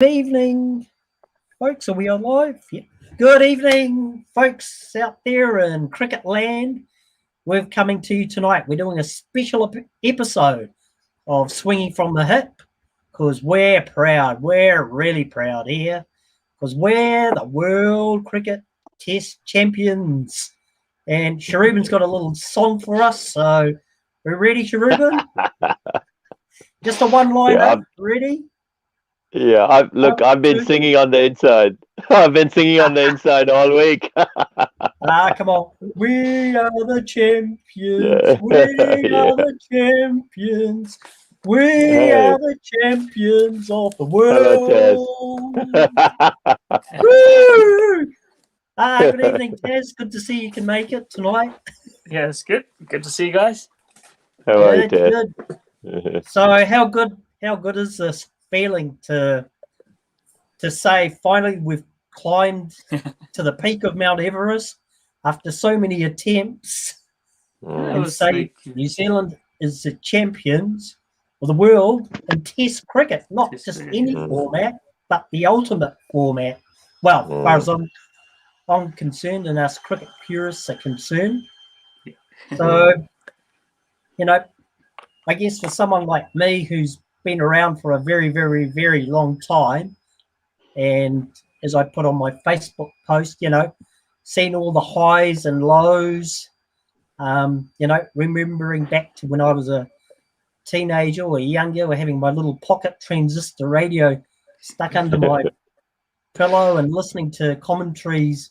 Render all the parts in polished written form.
Good evening, folks. Are we on live? Yeah. Good evening, folks out there in cricket land. We're coming to you tonight. We're doing a special episode of Swinging from the Hip because we're proud. We're really proud here because we're the World Cricket Test Champions. And Shoruban's got a little song for us. So, we're ready, Shoruban? Just a one-liner. Yeah, Ready? yeah. I've been singing on the inside. I've been singing on the inside all week. Come on. We are the champions. Yeah. We are Yeah. the champions. We Hey, are the champions of the hello, Taz. world. Woo! Good evening, Taz. Good to see you can make it tonight. Yeah, it's good. Good to see you guys. How are you, Good, Taz? good. So how good is this feeling to say finally we've climbed to the peak of Mount Everest after so many attempts and say New Zealand is the champions of the world in Test cricket, not just any format, but the ultimate format. Well, as far as I'm concerned and us cricket purists are concerned. So, I guess for someone like me who's been around for a very, very, very long time, and as I put on my Facebook post, seen all the highs and lows, remembering back to when I was a teenager or younger, or having my little pocket transistor radio stuck under my pillow and listening to commentaries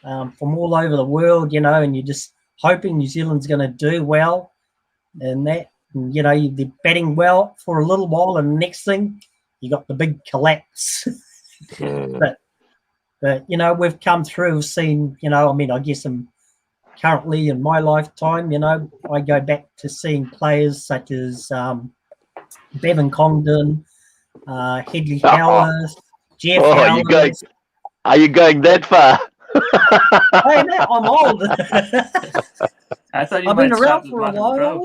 from all over the world, and you're just hoping New Zealand's going to do well and that. And, they're batting well for a little while, and the next thing, you got the big collapse. But we've come through, seen, I guess I'm currently in my lifetime, I go back to seeing players such as Bevan Congdon, Headley Howarth, Jeff Howard. Are you going that far? Hey, Matt, I'm old. I thought I've been around for a while.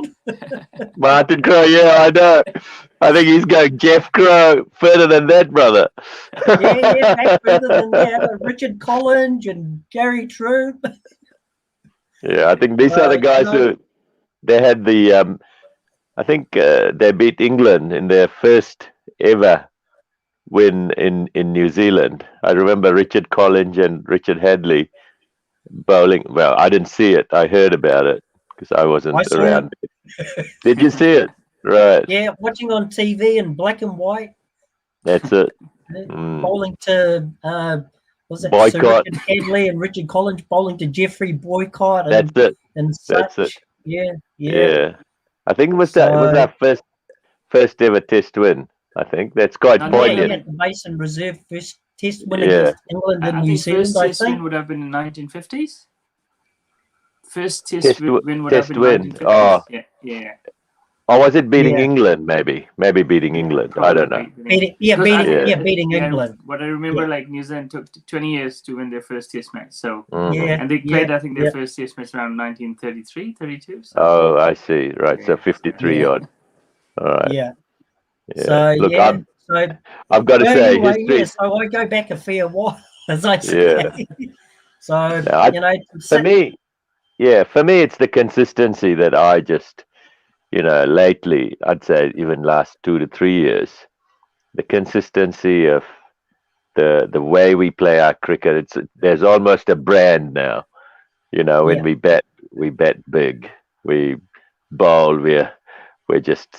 Martin Crowe, yeah, I know. I think he's going Jeff Crowe further than that, brother. Yeah, back further than that. Richard Collins and Gary True. Yeah, I think these are the guys who they had the. I think they beat England in their first ever win in New Zealand. I remember Richard Collins and Richard Hadley bowling. Well, I didn't see it. I heard about it because I wasn't around. Did you see it? Right. Yeah, watching on TV in black and white. That's it. Bowling to was it Boycott. Sir Richard Hadley and Richard Collins bowling to Jeffrey Boycott. That's it. And That's such. it. Yeah. I think it was our first ever Test win. I think that's quite poignant. Yeah, the Basin Reserve first Test win against England and New Zealand. First Test win would have been in 1950s. First Test win would have been in 1950s. Oh. Yeah. Or was it beating England? Maybe beating England. I don't know. Beating England. But I remember, New Zealand took 20 years to win their first Test match. So and they played, I think, their first Test match around 1933, 32. So. Oh, I see. Right, so 53 odd. All right. Yeah. So look, I've got to say, history. So I go back a fair while, as I say. So for me, it's the consistency that I just. Lately, I'd say even last 2 to 3 years, the consistency of the way we play our cricket, there's almost a brand now. When we bet big, we bowl, we're just,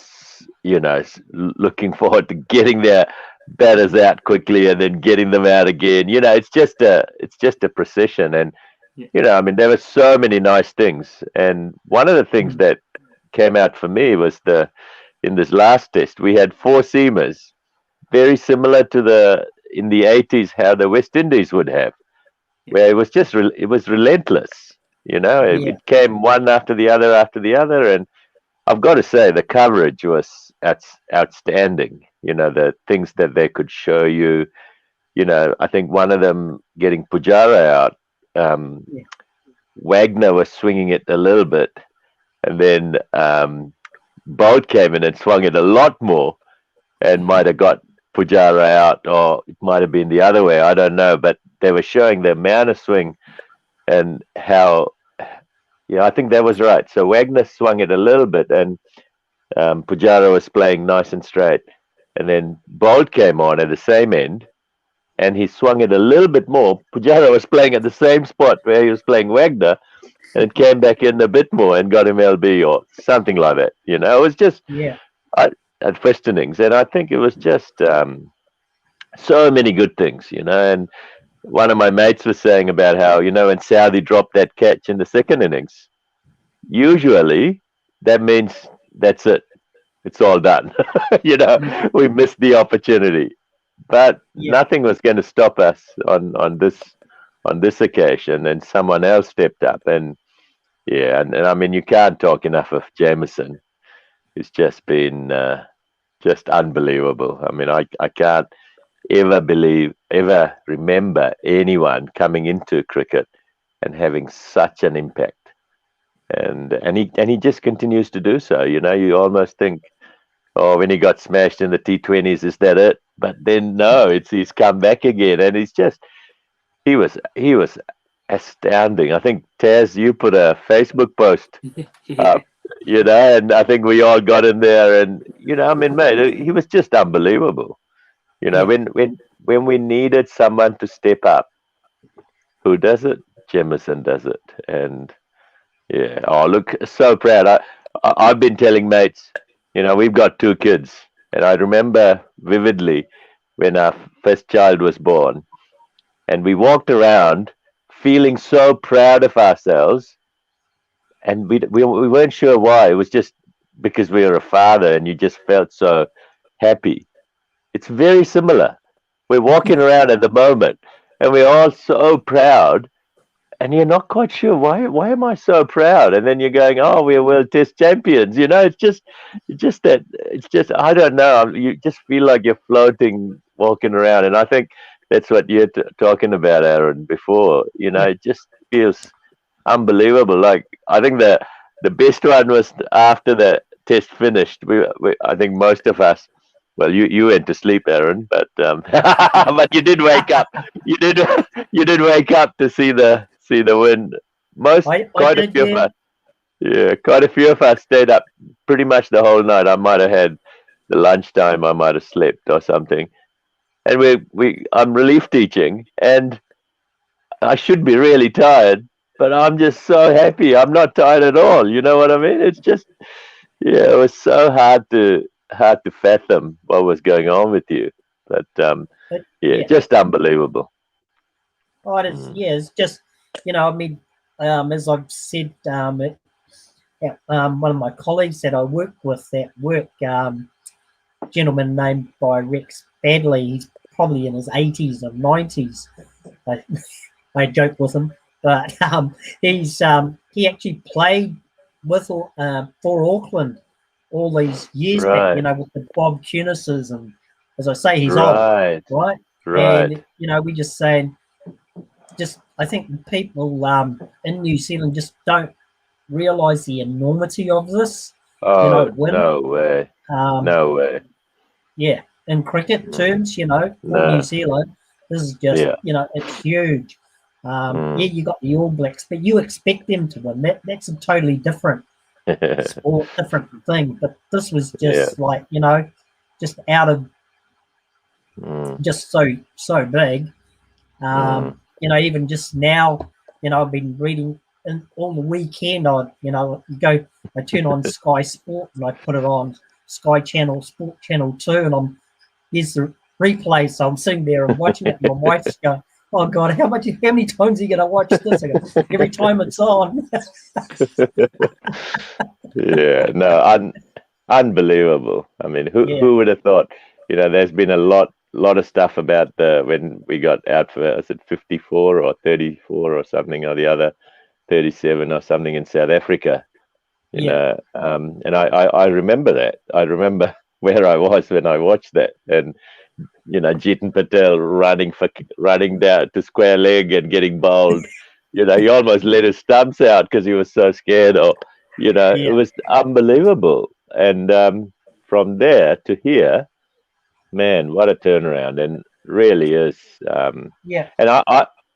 looking forward to getting their batters out quickly and then getting them out again. It's just a precision, and there were so many nice things, and one of the things that came out for me was in this last test we had 4 seamers, very similar to in the 80s how the West Indies would have, where it was just it was relentless. It came one after the other, and I've got to say the coverage was outstanding. The things that they could show you. I think one of them getting Pujara out, Wagner was swinging it a little bit. And then Bolt came in and swung it a lot more and might have got Pujara out, or it might have been the other way. I don't know, but they were showing the amount of swing and how. Yeah, I think that was right. So Wagner swung it a little bit, and Pujara was playing nice and straight, and then Bolt came on at the same end, and he swung it a little bit more. Pujara was playing at the same spot where he was playing Wagner, and it came back in a bit more and got him LB or something like that. You know, it was just at first innings, and I think it was just so many good things. You know, and one of my mates was saying about how, you know, when Southey dropped that catch in the second innings, usually that means that's it. It's all done. You know, we missed the opportunity, but nothing was going to stop us on this occasion, and someone else stepped up, and and I mean, you can't talk enough of Jameson. It's just been just unbelievable. I mean, I can't ever remember anyone coming into cricket and having such an impact. And he just continues to do so. You know, you almost think, oh, when he got smashed in the T20s, is that it? But then no, he's come back again, and he was astounding. I think, Taz, you put a Facebook post up, you know, and I think we all got in there, and you know, I mean, mate, he was just unbelievable. You know, when we needed someone to step up, who does it? Jemison does it. And oh, look, so proud. I've been telling mates, you know, we've got 2 kids, and I remember vividly when our first child was born, and we walked around feeling so proud of ourselves, and we weren't sure why. It was just because we were a father, and you just felt so happy. It's very similar. We're walking around at the moment, and we're all so proud, and you're not quite sure why am I so proud? And then you're going, oh, we're world test champions. You know, it's just I don't know. You just feel like you're floating, walking around, and I think that's what you're talking about, Aaron, before. You know, it just feels unbelievable. Like, I think the best one was after the test finished. I think most of us. Well, you went to sleep, Aaron, but but you did wake up. You did wake up to see the win. Quite a few of us. Yeah, quite a few of us stayed up pretty much the whole night. I might have had the lunchtime. I might have slept or something. And I'm relief teaching, and I should be really tired, but I'm just so happy. I'm not tired at all. You know what I mean? It's just, it was so hard to fathom what was going on with you, but just unbelievable. Oh, it is. It's just, you know, I mean, as I've said, one of my colleagues that I work with at work, gentleman named by Rex Badley, he's probably in his 80s or 90s. I joke with him, but he actually played with for Auckland all these years back, you know, with the Bob Cunises, and as I say, he's old, right? And you know, we just saying, I think people in New Zealand just don't realise the enormity of this. Oh, you know, no way. Yeah, in cricket terms, you know, for New Zealand, this is just, you know, it's huge. You got the All Blacks, but you expect them to win. That's a totally different sport, different thing. But this was just like, you know, just out of just so big. You know, even just now, you know, I've been reading all the weekend. I turn on Sky Sport and I put it on Sky Channel, Sport Channel 2, and there's the replay. So I'm sitting there and watching it. And my wife's going, "Oh God, how many times are you going to watch this?" I go, "Every time it's on." Unbelievable. I mean, who would have thought? You know, there's been a lot of stuff about when we got out for, is it 54 or 34 or something, or the other 37 or something in South Africa. You know, and I remember that. I remember where I was when I watched that, and you know, Jeetan Patel running down to square leg and getting bowled. You know, he almost let his stumps out because he was so scared. Or, you know, it was unbelievable. And from there to here, man, what a turnaround, and really is. Yeah.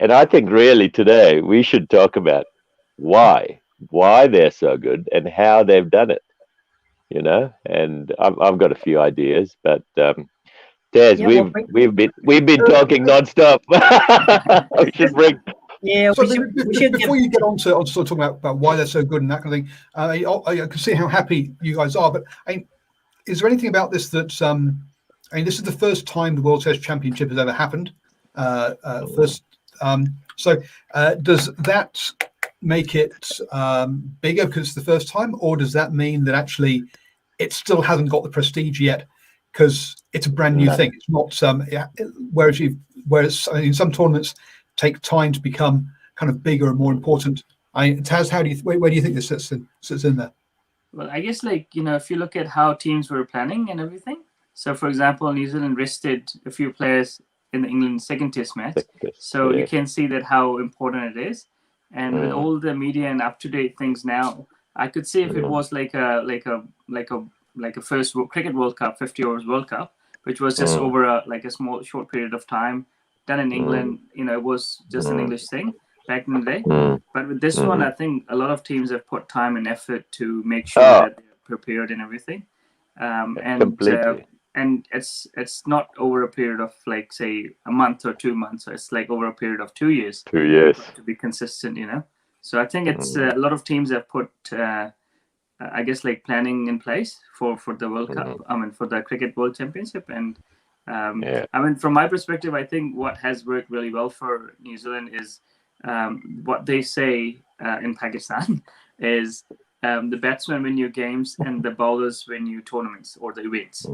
And I think really today we should talk about why they're so good and how they've done it. And I've got a few ideas, but Taz, Yeah, we've been talking nonstop. We should bring. Yeah, so before you get on to sort of talking about why they're so good and that kind of thing, I can see how happy you guys are. But is there anything about this that this is the first time the World Test Championship has ever happened. So does that make it bigger because it's the first time, or does that mean that actually it still hasn't got the prestige yet because it's a brand new thing? It's not whereas in some tournaments take time to become kind of bigger and more important. Taz, where do you think this sits in there? Well, I guess if you look at how teams were planning and everything. So, for example, New Zealand rested a few players in the England second Test match, so you can see that how important it is. And with all the media and up-to-date things now, I could see if it was like a first Cricket World Cup, 50 overs World Cup, which was just over a small short period of time, done in England. It was just an English thing back in the day. But with this one, I think a lot of teams have put time and effort to make sure that they're prepared and everything. And it's not over a period of say a month or 2 months. It's over a period of 2 years. 2 years to be consistent. So I think it's a lot of teams have put I guess planning in place for the World Cup. For the Cricket World Championship. And from my perspective, I think what has worked really well for New Zealand is what they say in Pakistan is the batsmen win your games and the bowlers win your tournaments or the events.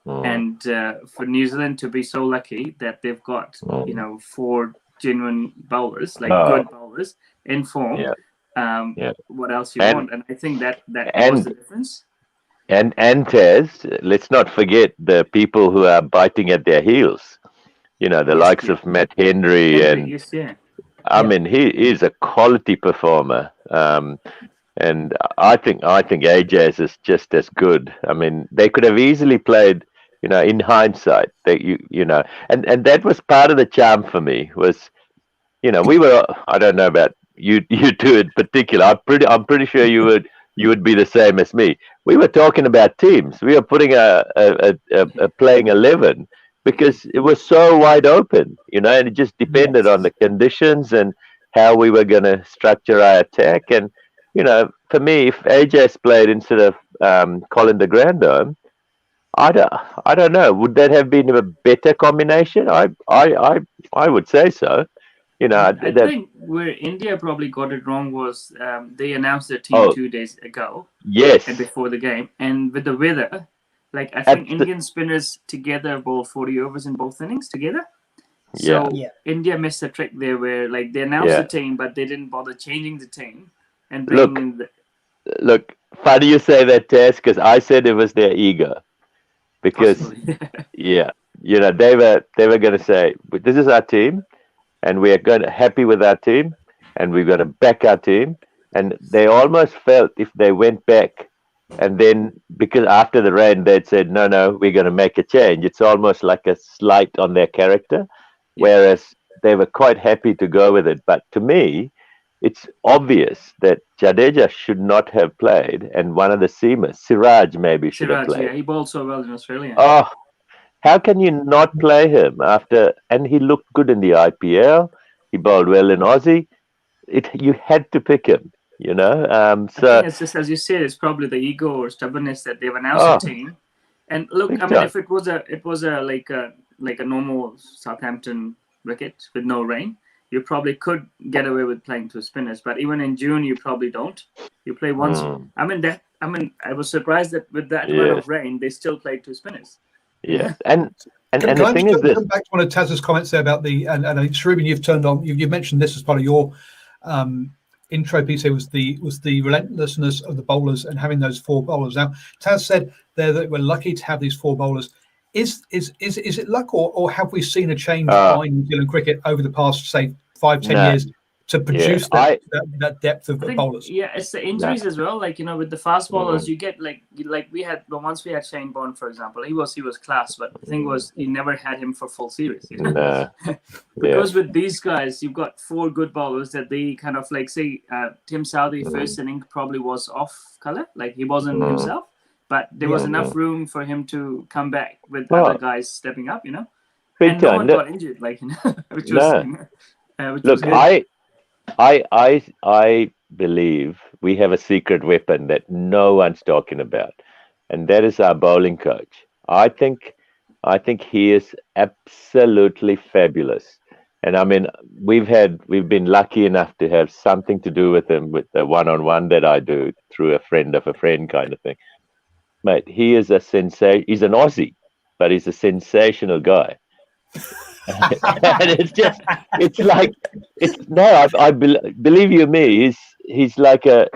And for New Zealand to be so lucky that they've got 4 genuine bowlers, good bowlers in form. What else you want? And I think that was the difference. And Tez, let's not forget the people who are biting at their heels. The likes of Matt Henry and he is a quality performer. And I think AJ is just as good. They could have easily played. In hindsight, that and that was part of the charm for me. Was we were. I don't know about you two in particular. I'm pretty sure you would be the same as me. We were talking about teams. We were putting a playing 11 because it was so wide open. And it just depended on the conditions and how we were going to structure our attack. And for me, if AJ's played instead of Colin de Grandhomme, I don't know. Would that have been a better combination? I would say so. I think where India probably got it wrong was they announced their team 2 days ago. Yes. And before the game, and with the weather, I think Indian spinners together bowled 40 overs in both innings together. So India missed a trick there where they announced the team, but they didn't bother changing the team and bringing in the. Look, funny you say that, Tess, because I said it was their ego. Because they were going to say, this is our team and we are happy with our team and we're going to back our team. And they almost felt if they went back and then because after the rain they'd said no, we're going to make a change, it's almost like a slight on their character, whereas they were quite happy to go with it. But to me, it's obvious that Jadeja should not have played, and one of the seamers, Siraj, maybe should have played. Yeah, he bowled so well in Australia. Oh, how can you not play him after? And he looked good in the IPL. He bowled well in Aussie. You had to pick him, I think it's just as you said. It's probably the ego or stubbornness that they've announced a team. And look, if it was a normal Southampton wicket with no rain, you probably could get away with playing 2 spinners, but even in June, you probably don't. You play one. I was surprised that with that amount of rain, they still played 2 spinners. Yeah, and the thing is, come back to one of Taz's comments there about the and Shoruban, you've mentioned this as part of your intro piece. Here was the relentlessness of the bowlers and having those 4 bowlers. Now, Taz said there that we're lucky to have these 4 bowlers. Is it luck, or have we seen a change in New Zealand cricket over the past, say, 5-10 years to produce that depth of bowlers. Yeah, it's the injuries as well. Like, with the fast bowlers, you get like we had once we had Shane Bond, for example. He was class, but the thing was, he never had him for full series. Because with these guys, you've got 4 good bowlers that they kind of like say Tim Southee first inning probably was off color, like he wasn't himself, but there was enough room for him to come back with other guys stepping up, Big and no time. one got injured, like which was which was good. I believe we have a secret weapon that no one's talking about, and that is our bowling coach. I think he is absolutely fabulous. And I mean, we've been lucky enough to have something to do with him with the one-on-one that I do through a friend of a friend kind of thing. Mate, he is a sensation. He's an Aussie, but he's a sensational guy. And I believe you me. He's a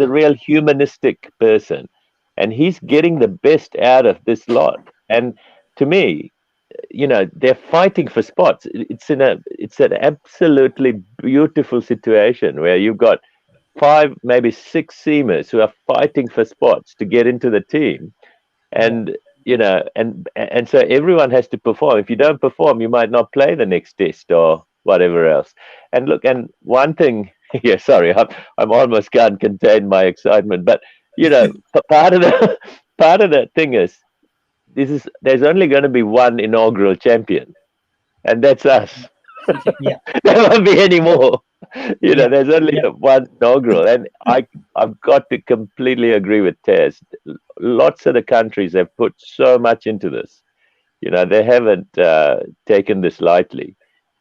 real humanistic person, and he's getting the best out of this lot. And to me, they're fighting for spots. It's an absolutely beautiful situation where you've got 5, maybe 6 seamers who are fighting for spots to get into the team, and and so everyone has to perform. If you don't perform, you might not play the next test or whatever else. And look, and one thing, sorry, I'm almost can't contain my excitement, but part of the thing is, there's only going to be one inaugural champion, and that's us. There won't be any more. There's only one inaugural, and I've got to completely agree with Taz. Lots of the countries have put so much into this. They haven't taken this lightly,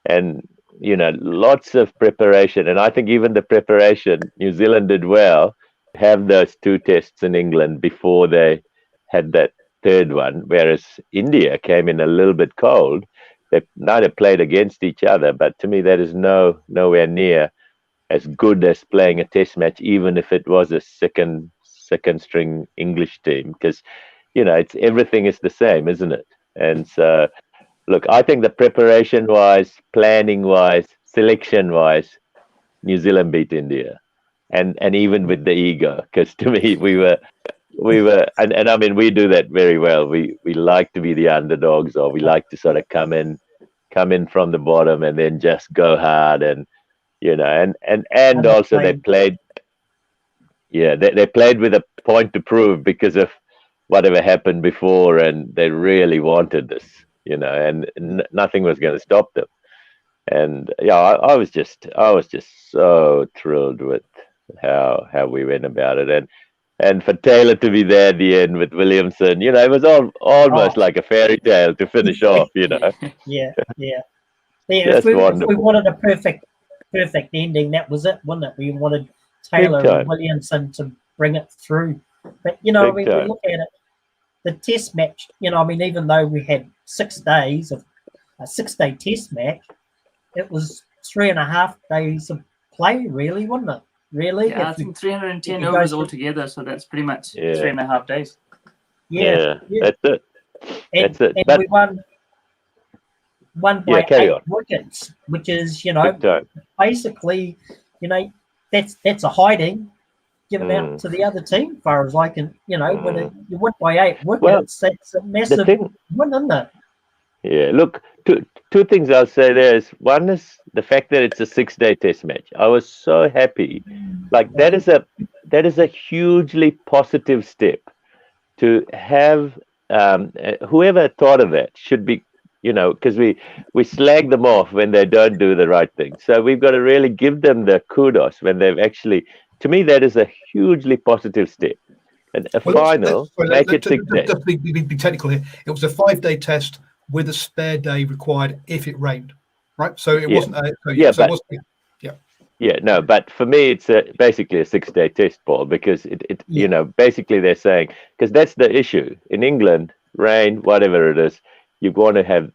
and lots of preparation. And I think even the preparation, New Zealand did well. Have those 2 tests in England before they had that 3rd one, whereas India came in a little bit cold. They might have played against each other, but to me that is nowhere near as good as playing a test match, even if it was a second string English team, because it's everything is the same, isn't it? And so, look, I think the preparation wise, planning wise, selection wise, New Zealand beat India, and even with the ego, because to me we were, and I mean, we do that very well. We like to be the underdogs, or we like to sort of come in from the bottom and then just go hard, and and also they played with a point to prove because of whatever happened before, and they really wanted this, and nothing was going to stop them. And I was just so thrilled with how we went about it, and for Taylor to be there at the end with Williamson, it was almost like a fairy tale to finish off, Yeah. If we wanted a perfect ending, that was it, wasn't it? We wanted Taylor and Williamson to bring it through. But we look at it, the test match, even though we had 6 days of a 6-day test match, it was 3.5 days of play, really, wasn't it? Really? Yeah, I think 310 overs altogether, so that's pretty much 3.5 days. Yeah. That's it. And but we won by 8 wickets, which is, basically, that's a hiding given out to the other team, as far as I can, when you win by 8 wickets, that's a massive win, isn't it? Yeah, look, two things I'll say there is, one is the fact that it's a 6-day test match. I was so happy. Like, that is a hugely positive step to have. Whoever thought of that should be, because we slag them off when they don't do the right thing. So we've got to really give them the kudos when they've actually. To me, that is a hugely positive step. And a final, make it 6 days. Just be technical here. It was a 5-day test with a spare day required if it rained, right? So it wasn't. No, but for me, it's basically a 6-day test ball, because it basically they're saying, because that's the issue in England, rain, whatever it is, you want to have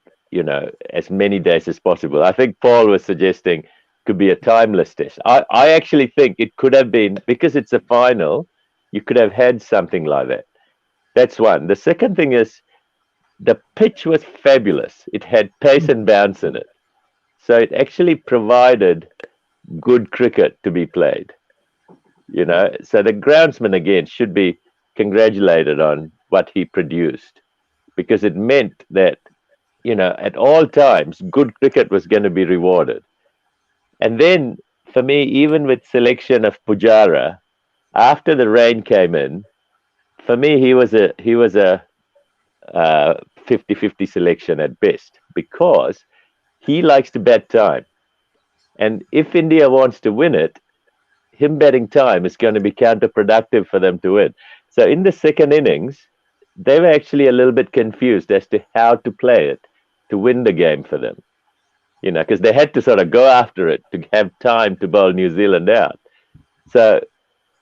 as many days as possible. I think Paul was suggesting could be a timeless test. I actually think it could have been, because it's a final, you could have had something like that. That's one. The second thing is, the pitch was fabulous. It had pace and bounce in it. So it actually provided good cricket to be played. You know, so the groundsman again should be congratulated on what he produced, because it meant that, you know, at all times, good cricket was going to be rewarded. And then, for me, even with selection of Pujara, after the rain came in, for me, he was a 50-50 selection at best, because he likes to bat time. And if India wants to win it, him batting time is going to be counterproductive for them to win. So in the second innings, they were actually a little bit confused as to how to play it to win the game for them. You know, because they had to sort of go after it to have time to bowl New Zealand out. So,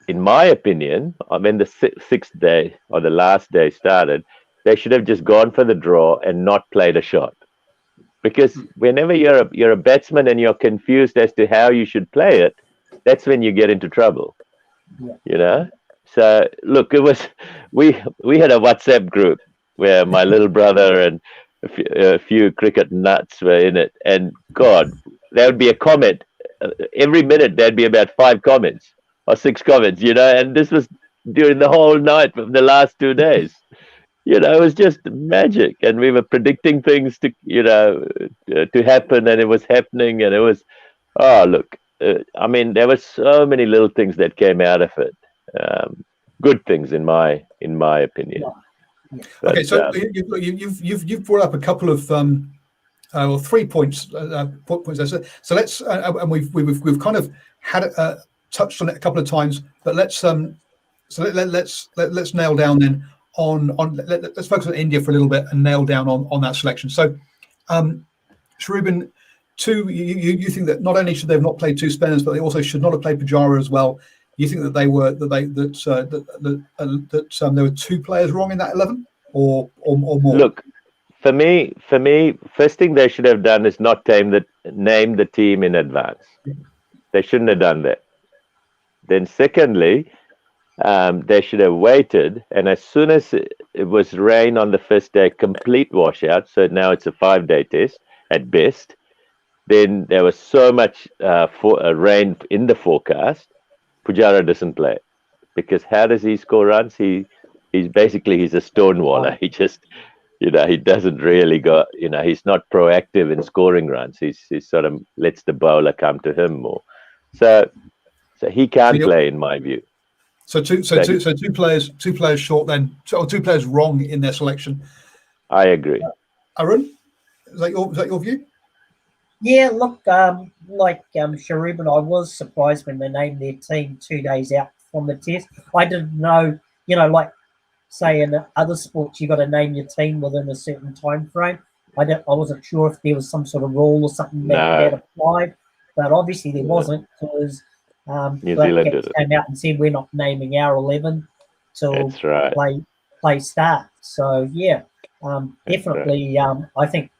in my opinion, when the sixth day or the last day started, they should have just gone for the draw and not played a shot. Because whenever you're a batsman and you're confused as to how you should play it, that's when you get into trouble. Yeah. You know. So look, it was we had a WhatsApp group where my little brother and a few cricket nuts were in it, and God, there would be a comment every minute. There'd be about 5 comments or 6 comments, you know, and this was during the whole night of the last 2 days. You know, it was just magic, and we were predicting things to, you know, to happen, and it was happening, and it was, oh look, I mean, there were so many little things that came out of it, good things in my opinion. Yeah. But, okay, so you've brought up a couple of well, 3 points points there. So let's and we've kind of had touched on it a couple of times, but let's let's nail down then on let's focus on India for a little bit and nail down on that selection. So Shoruban, you think that not only should they have not played 2 spinners, but they also should not have played Pujara as well. You think that there were 2 players wrong in that 11, or more? Look, for me, first thing they should have done is not name the team in advance. They shouldn't have done that. Then, secondly, they should have waited, and as soon as it was rain on the first day, complete washout. So now it's a 5-day test at best. Then there was so much rain in the forecast. Pujara doesn't play, because how does he score runs? He's a stonewaller. He just, you know, he doesn't really go, you know, he's not proactive in scoring runs. He sort of lets the bowler come to him more. So he can't play, in my view. So two players short then, or 2 players wrong in their selection. I agree. Arun, is that your view? Yeah, look, like Shoruban, I was surprised when they named their team 2 days out from the test. I didn't know, you know, like say in other sports, you got to name your team within a certain time frame. I wasn't sure if there was some sort of rule or something that applied, but obviously there wasn't, because New Zealand came out and said we're not naming our 11 till That's right. play start. So yeah, definitely. Right. I think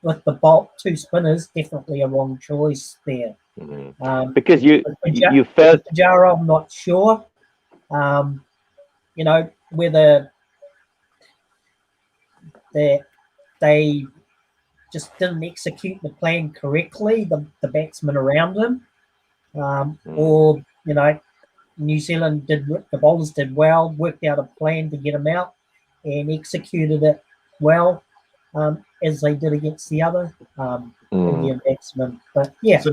with the 2 spinners, definitely a wrong choice there. Mm-hmm. Because you felt Pujara, I'm not sure. You know, whether they just didn't execute the plan correctly, the batsmen around him, or you know, New Zealand the bowlers did well, worked out a plan to get him out, and executed it well. As they did against the other Indian batsmen. But yeah. So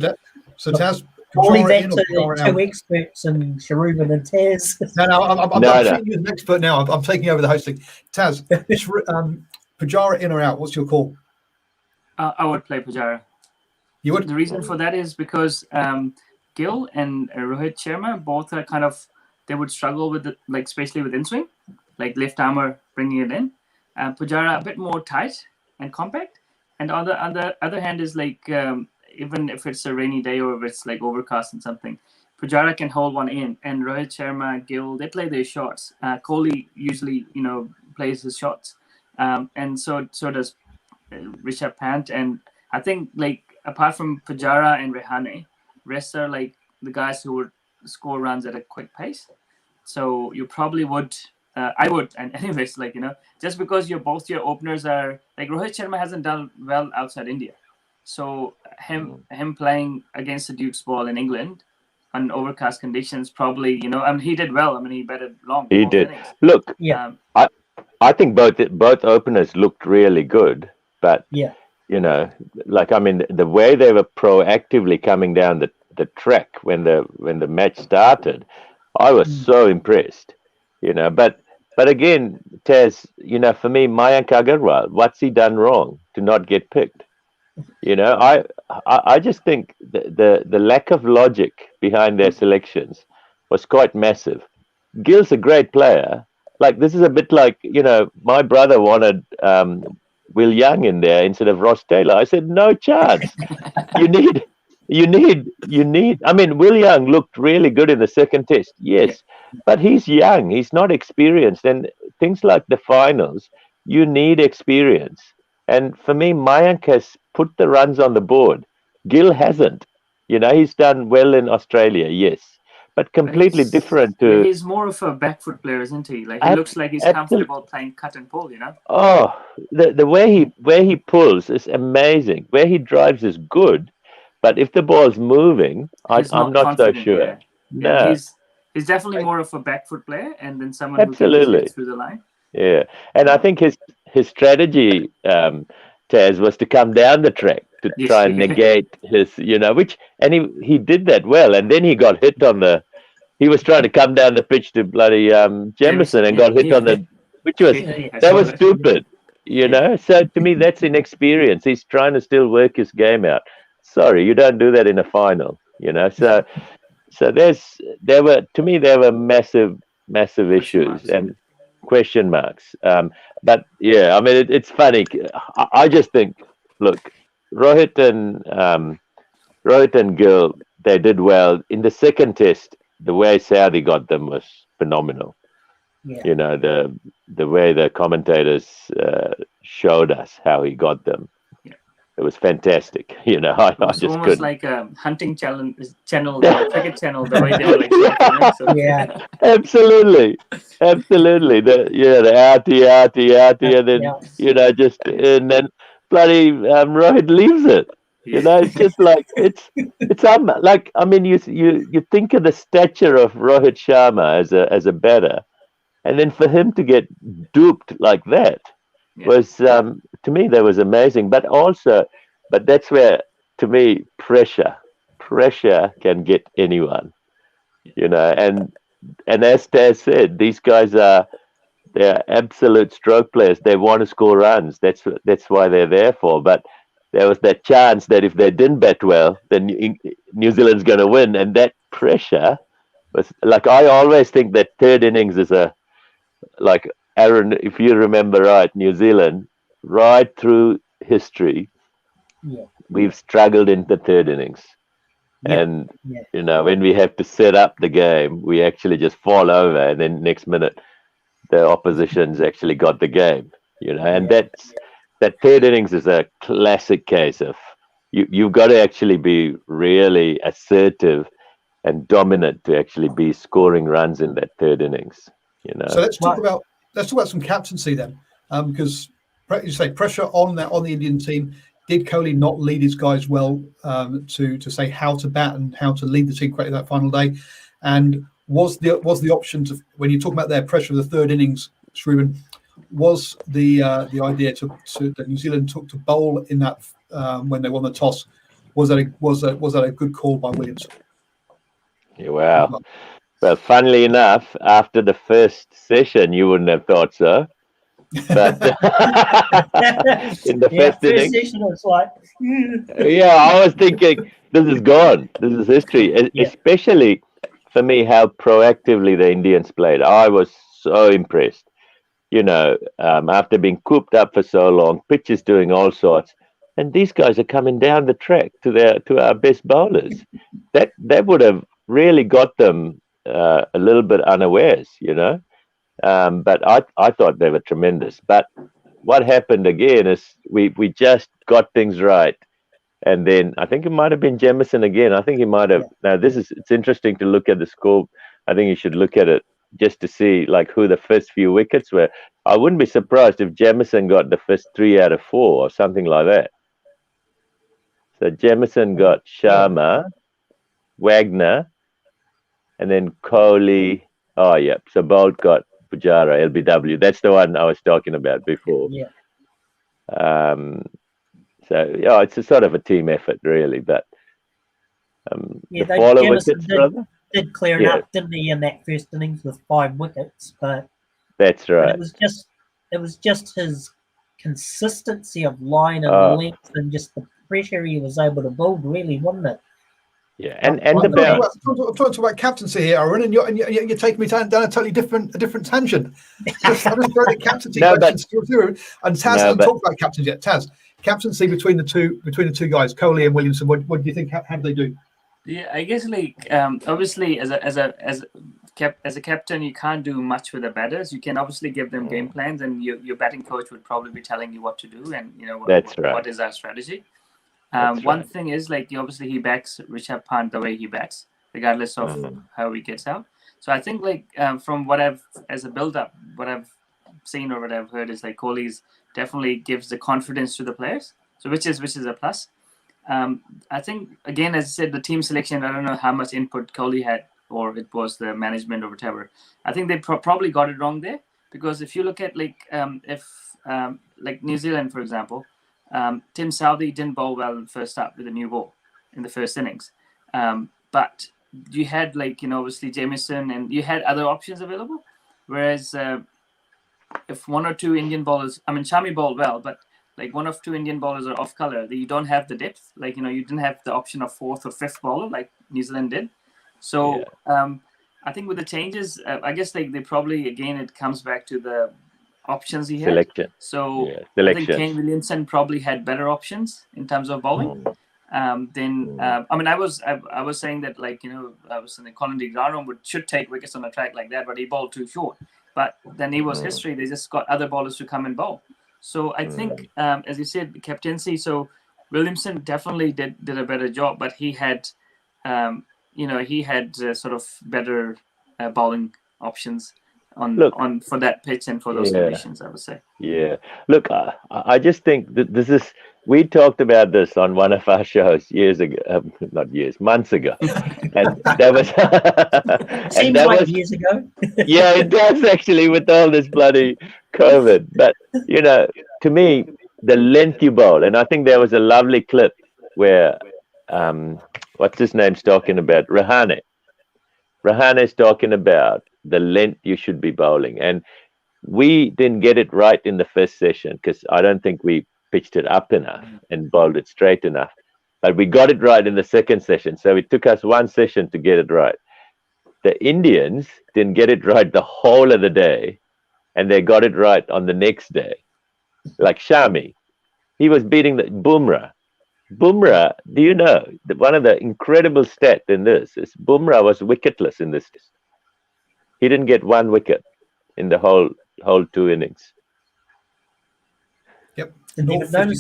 Taz, I'll leave that to the 2 experts in Shoruban and Taz. No, I'm treating you as an expert now. I'm taking over the hosting. Taz, Pujara in or out? What's your call? I would play Pujara. You would? The reason for that is because Gill and Rohit Sharma both are kind of, they would struggle with it, like especially with in-swing, like left armour bringing it in. Pujara a bit more tight and compact, and on the other hand is like even if it's a rainy day or if it's like overcast and something, Pujara can hold one in, and Rohit Sharma, Gill, they play their shots. Kohli usually, you know, plays his shots, and so does Rishabh Pant. And I think like apart from Pujara and Rehane, rest are like the guys who would score runs at a quick pace. So you probably would. I would, and anyways, just because both your openers are like Rohit Sharma hasn't done well outside India, So him playing against the Duke's ball in England on overcast conditions, probably, you know, I mean, he did well. I mean, he batted long. He did. Innings. Look, I think both openers looked really good, but you know, like, I mean, the way they were proactively coming down the track when the match started, I was so impressed, you know. But again, Taz, you know, for me, Mayank Agarwal, what's he done wrong to not get picked? You know, I just think the lack of logic behind their selections was quite massive. Gill's a great player. Like, this is a bit like, you know, my brother wanted Will Young in there instead of Ross Taylor. I said, no chance. You need. I mean, Will Young looked really good in the second test, yes, but he's young. He's not experienced, and things like the finals, you need experience. And for me, Mayank has put the runs on the board. Gill hasn't. You know, he's done well in Australia, yes, but completely different to. He's more of a back foot player, isn't he? Like, he looks like he's comfortable playing cut and pull, you know. Oh, the way he pulls is amazing. Where he drives is good, but if the ball's moving, I'm not so sure. Yeah. No, yeah, he's definitely more of a back foot player, and then someone who can just get through the line. Yeah, and I think his strategy, Taz, was to come down the track to try and negate his, you know, and he did that well, and then he got hit on the. He was trying to come down the pitch to bloody Jamieson and got hit on the, which was that was stupid, you know. So to me, that's inexperience. He's trying to still work his game out. Sorry, you don't do that in a final, you know. So there were massive issues and question marks. But yeah, I mean, it's funny. I just think, look, Rohit and Gill, they did well in the second test. The way Saudi got them was phenomenal. Yeah. You know, the way the commentators showed us how he got them. Yeah. It was fantastic. You know, I just almost couldn't. Like a hunting channel, cricket channel, the way they were like. Yeah, absolutely. The outie, and then you know, and then bloody Rohit leaves it. You know, it's just like it's like, I mean, you think of the stature of Rohit Sharma as a batter, and then for him to get duped like that was to me, that was amazing. But that's where, to me, pressure can get anyone. You know, and as Taz said, these guys they're absolute stroke players. They want to score runs. That's why they're there for. But there was that chance that if they didn't bat well, then New Zealand's going to win. And that pressure was, like, I always think that third innings is like, Arun, if you remember right, New Zealand, right through history, we've struggled in the third innings. And, you know, when we have to set up the game, we actually just fall over. And then next minute, the opposition's actually got the game, you know, and that third innings is a classic case of you've got to actually be really assertive and dominant to actually be scoring runs in that third innings, you know. So let's talk about some captaincy then, because you say pressure on the Indian team. Did Kohli not lead his guys well to say how to bat and how to lead the team correctly that final day? And was the option to, when you talk about their pressure of the third innings, Shoruban, was the idea that New Zealand took to bowl in that when they won the toss, was that a good call by Williams? Yeah, wow. Well, funnily enough, after the first session, you wouldn't have thought so. But in the first innings, session, it's like, I was thinking, this is gone. This is history. Especially for me, how proactively the Indians played. I was so impressed. You know, after being cooped up for so long, pitches doing all sorts, and these guys are coming down the track to our best bowlers. That would have really got them a little bit unawares, you know. But I thought they were tremendous. But what happened again is we just got things right, and then I think it might have been Jamieson again. I think he might have. Now it's interesting to look at the score. I think you should look at it just to see like who the first few wickets were. I wouldn't be surprised if Jamieson got the first 3 out of 4 or something like that. So Jamison got Sharma, Wagner, and then Kohli. Oh, yeah. So Bolt got Pujara, LBW. That's the one I was talking about before. Yeah. So, yeah, it's a sort of a team effort, really. But Yeah, the follow Jamison wickets, brother? did clear enough, didn't he, in that first innings with 5 wickets? But That's right. It was just his consistency of line and length and just the pressure he was able to build, really, wasn't it? Yeah, and the bounce. I'm talking about captaincy here, Arun, and you're taking me down a totally different tangent. I'm just throwing the captaincy questions through. And Taz hasn't talked about captains yet. Taz, captaincy between the two guys, Kohli and Williamson. What do you think? How do they do? Yeah, I guess obviously as a captain, you can't do much with the batters. You can obviously give them game plans, and your batting coach would probably be telling you what to do, and what is our strategy. One thing is obviously he backs Rishabh Pant the way he bats, regardless of how he gets out. So I think from what I've as a build up, what I've seen or what I've heard is Kohli's definitely gives the confidence to the players. So which is a plus. I think again, as I said, the team selection. I don't know how much input Kohli had, or it was the management or whatever. I think they probably got it wrong there, because if you look at New Zealand, for example. Tim Southee didn't bowl well first up with a new ball in the first innings. But you had obviously Jamison, and you had other options available. Whereas if one or two Indian bowlers, Shami bowled well, but one or two Indian bowlers are off color, you don't have the depth. You didn't have the option of fourth or fifth bowler like New Zealand did. So I think with the changes, I guess they probably, again, it comes back to the options he had. Selection. So I think Kane Williamson probably had better options in terms of bowling. I was saying that I was in the Colony ground room should take wickets on a track like that, but he bowled too short. But then he was history. They just got other bowlers to come and bowl. So I think, as you said, the captaincy. So Williamson definitely did a better job, but he had, sort of better bowling options on for that pitch and for those conditions, I would say. Yeah. Look, I just think that this is. We talked about this on one of our shows years ago, months ago, and that was. Seems like years ago. Yeah, it does actually, with all this bloody COVID. But to me, the length you bowl, and I think there was a lovely clip where, what's his name's talking about Rahane. Rahane's talking about the length you should be bowling, and we didn't get it right in the first session because I don't think we pitched it up enough and bowled it straight enough, but we got it right in the second session. So it took us one session to get it right. The Indians didn't get it right the whole of the day, and they got it right on the next day. Like Shami, he was beating the Bumrah. Bumrah, do you know that one of the incredible stats in this is Bumrah was wicketless in this test. He didn't get one wicket in the whole 2 innings. Yep. And that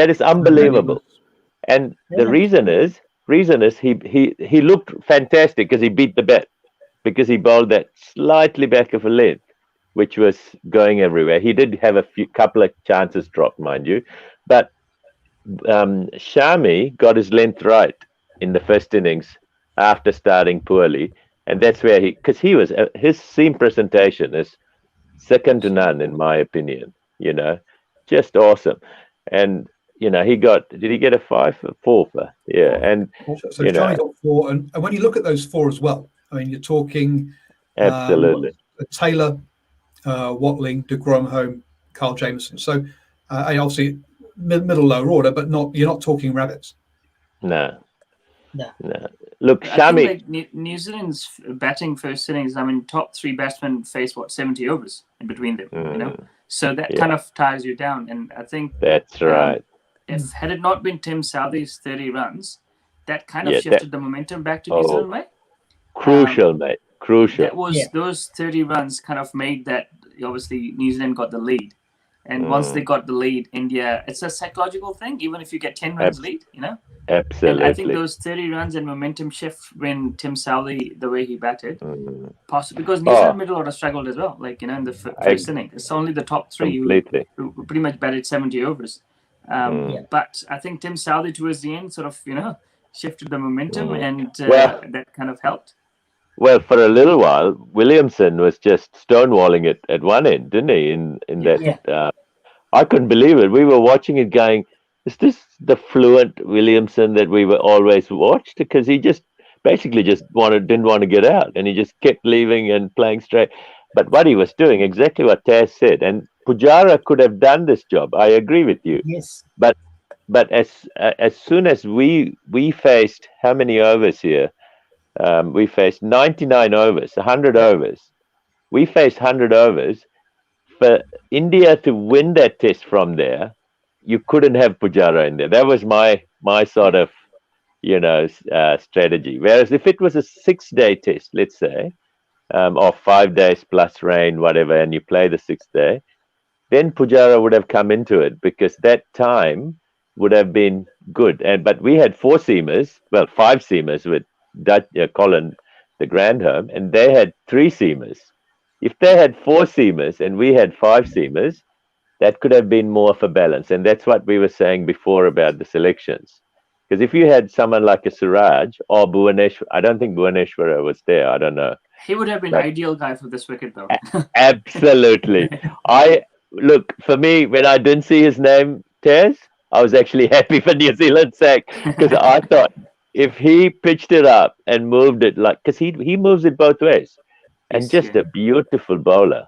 is unbelievable. And the reason is he looked fantastic because he beat the bat, because he bowled that slightly back of a length, which was going everywhere. He did have a couple of chances dropped, mind you, but Shami got his length right in the first innings after starting poorly, and that's where his seam presentation is second to none in my opinion. Just awesome. And he got, did he get a 5 or 4? Yeah. And so Johnny got 4, and when you look at those 4 as well, you're talking absolutely Taylor, Watling, de Gromholm, Carl Jamieson. So obviously middle lower order, but you're not talking rabbits. No. Look, Shami. New Zealand's batting first innings. Top 3 batsmen face 70 overs in between them. So that kind of ties you down. And I think that's right. If had it not been Tim Southee's 30 runs, that kind of shifted the momentum back to New Zealand way. Crucial, mate. Crucial. That was those 30 runs kind of made that. Obviously, New Zealand got the lead. And once they got the lead, India, it's a psychological thing, even if you get 10 runs lead, Absolutely. And I think those 30 runs and momentum shift when Tim Southee, the way he batted, possibly because New Zealand middle order struggled as well, in the first inning. It's only the top 3 who pretty much batted 70 overs. But I think Tim Southey towards the end sort of, shifted the momentum, and that kind of helped. Well, for a little while, Williamson was just stonewalling it at one end, didn't he? In that, I couldn't believe it. We were watching it going, is this the fluent Williamson that we were always watched? Because he just basically just didn't want to get out, and he just kept leaving and playing straight. But what he was doing, exactly what Taz said, and Pujara could have done this job. I agree with you. Yes. But as soon as we faced how many overs here? We faced 99 overs, 100 overs. We faced 100 overs. For India to win that test from there, you couldn't have Pujara in there. That was my sort of, strategy. Whereas if it was a 6-day test, let's say, or 5 days plus rain, whatever, and you play the 6th day, then Pujara would have come into it, because that time would have been good. But we had 5 seamers with Colin, the Grandhome, and they had 3 seamers. If they had 4 seamers and we had 5 seamers, that could have been more of a balance. And that's what we were saying before about the selections. Because if you had someone like a Siraj or Bhuvaneshwar, I don't think Bhuvaneshwar was there. I don't know. He would have been ideal guy for this wicket, though. Absolutely. Look, for me, when I didn't see his name, Taz, I was actually happy for New Zealand's sake, because I thought if he pitched it up and moved it, because he moves it both ways, and just a beautiful bowler.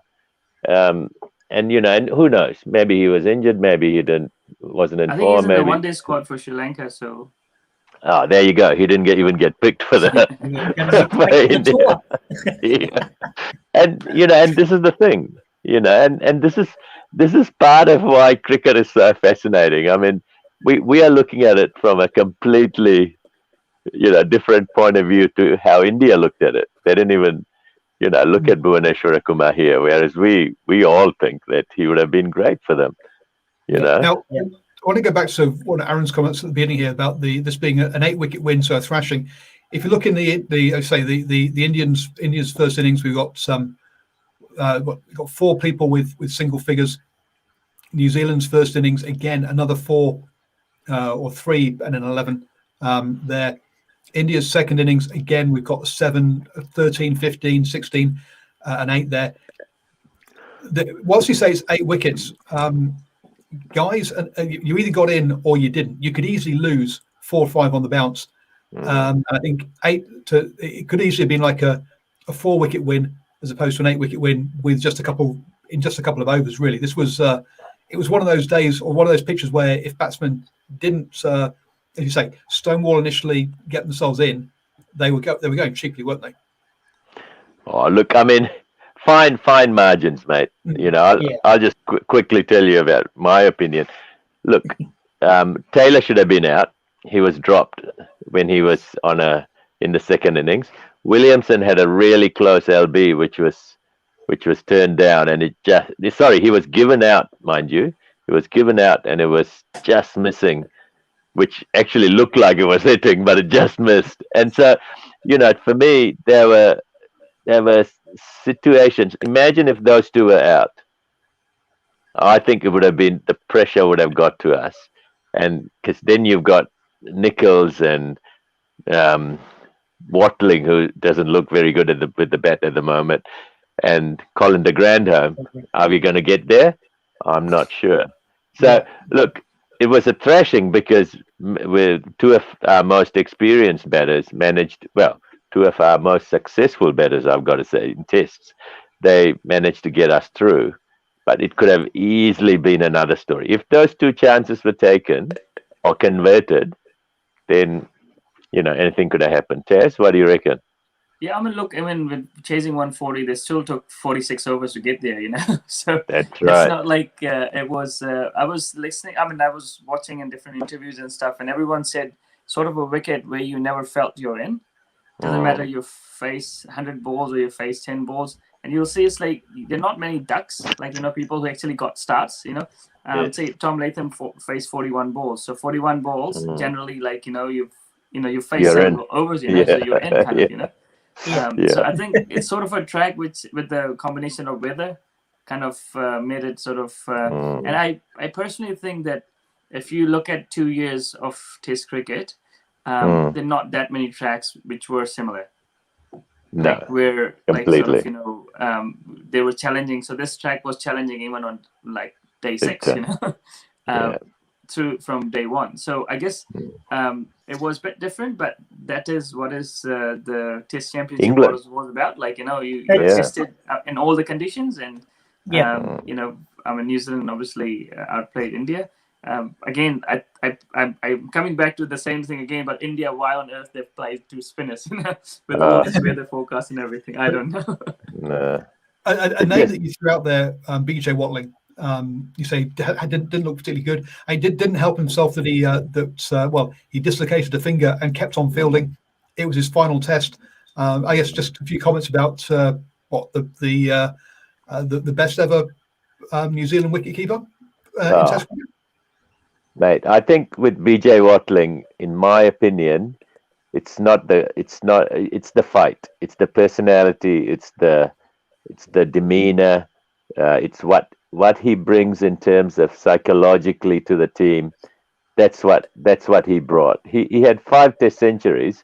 And who knows? Maybe he was injured. Maybe he wasn't in form. I think he's in the one-day squad for Sri Lanka. So. Oh, there you go. He didn't even get picked for the. And this is the thing, and this is part of why cricket is so fascinating. I mean, we are looking at it from a completely, different point of view to how India looked at it. They didn't even, look at Bhuvaneshwar Kumar here, whereas we all think that he would have been great for them. Now, I want to go back to one of Arun's comments at the beginning here about this being an 8-wicket win, so a thrashing. If you look in the Indians' first innings, we've got we've got 4 people with single figures. New Zealand's first innings, again, another 4 or 3 and an 11 there. India's second innings, again, we've got 7, 13, 15, 16 and 8 there. Once you say it's 8 wickets, guys, you either got in or you didn't. You could easily lose 4 or 5 on the bounce. And I think it could easily have been like a 4-wicket win as opposed to an 8-wicket win with just a couple of overs. Really, this was it was one of those days or one of those pitches where if batsmen didn't, as you say, stonewall initially, get themselves in, they were going cheaply, weren't they? Oh, look, I mean, fine margins, mate. I'll just quickly tell you about my opinion. Look, Taylor should have been out. He was dropped when he was in the second innings. Williamson had a really close LB, which was turned down, and he was given out, mind you. It was given out, and it was just missing, which actually looked like it was hitting, but it just missed. And so, for me, there were situations. Imagine if those 2 were out. I think it would have been, the pressure would have got to us, and because then you've got Nichols and Watling, who doesn't look very good with the bat at the moment, and Colin de Grandhome. Are we going to get there? I'm not sure. So look, it was a thrashing because with 2 of our most experienced batters managed, 2 of our most successful batters, I've got to say, in tests, they managed to get us through. But it could have easily been another story. If those 2 chances were taken or converted, then, anything could have happened. Tess, what do you reckon? Yeah, with chasing 140, they still took 46 overs to get there, So that's right. It's not like it was. I was listening. I was watching in different interviews and stuff, and everyone said sort of a wicket where you never felt you're in. Doesn't matter you face 100 balls or you face 10 balls, and you'll see it's like there are not many ducks, people who actually got starts. Say Tom Latham faced 41 balls, so 41 balls generally, you face several overs, so you're in kind of, So I think it's sort of a track with the combination of weather kind of made it sort of and I personally think that if you look at 2 years of Test cricket, there are not that many tracks which were similar. No, like where completely. like sort of, they were challenging. So this track was challenging even on like day 6, through from day 1. So I guess it was a bit different, but that is what is the Test Championship was about. Like, you tested in all the conditions, and New Zealand obviously outplayed India. Again, I'm coming back to the same thing again, but India, why on earth they've played 2 spinners with all this weather forecast and everything? I don't know. No. A name that you threw out there, BJ Watling. You say didn't look particularly good. He didn't help himself that he dislocated a finger and kept on fielding. It was his final test. I guess just a few comments about the best ever New Zealand wicketkeeper in Test cricket. Mate, I think with BJ Watling, in my opinion, it's the fight, it's the personality, it's the demeanor, it's what he brings in terms of psychologically to the team. That's what he brought. He had 5 Test centuries,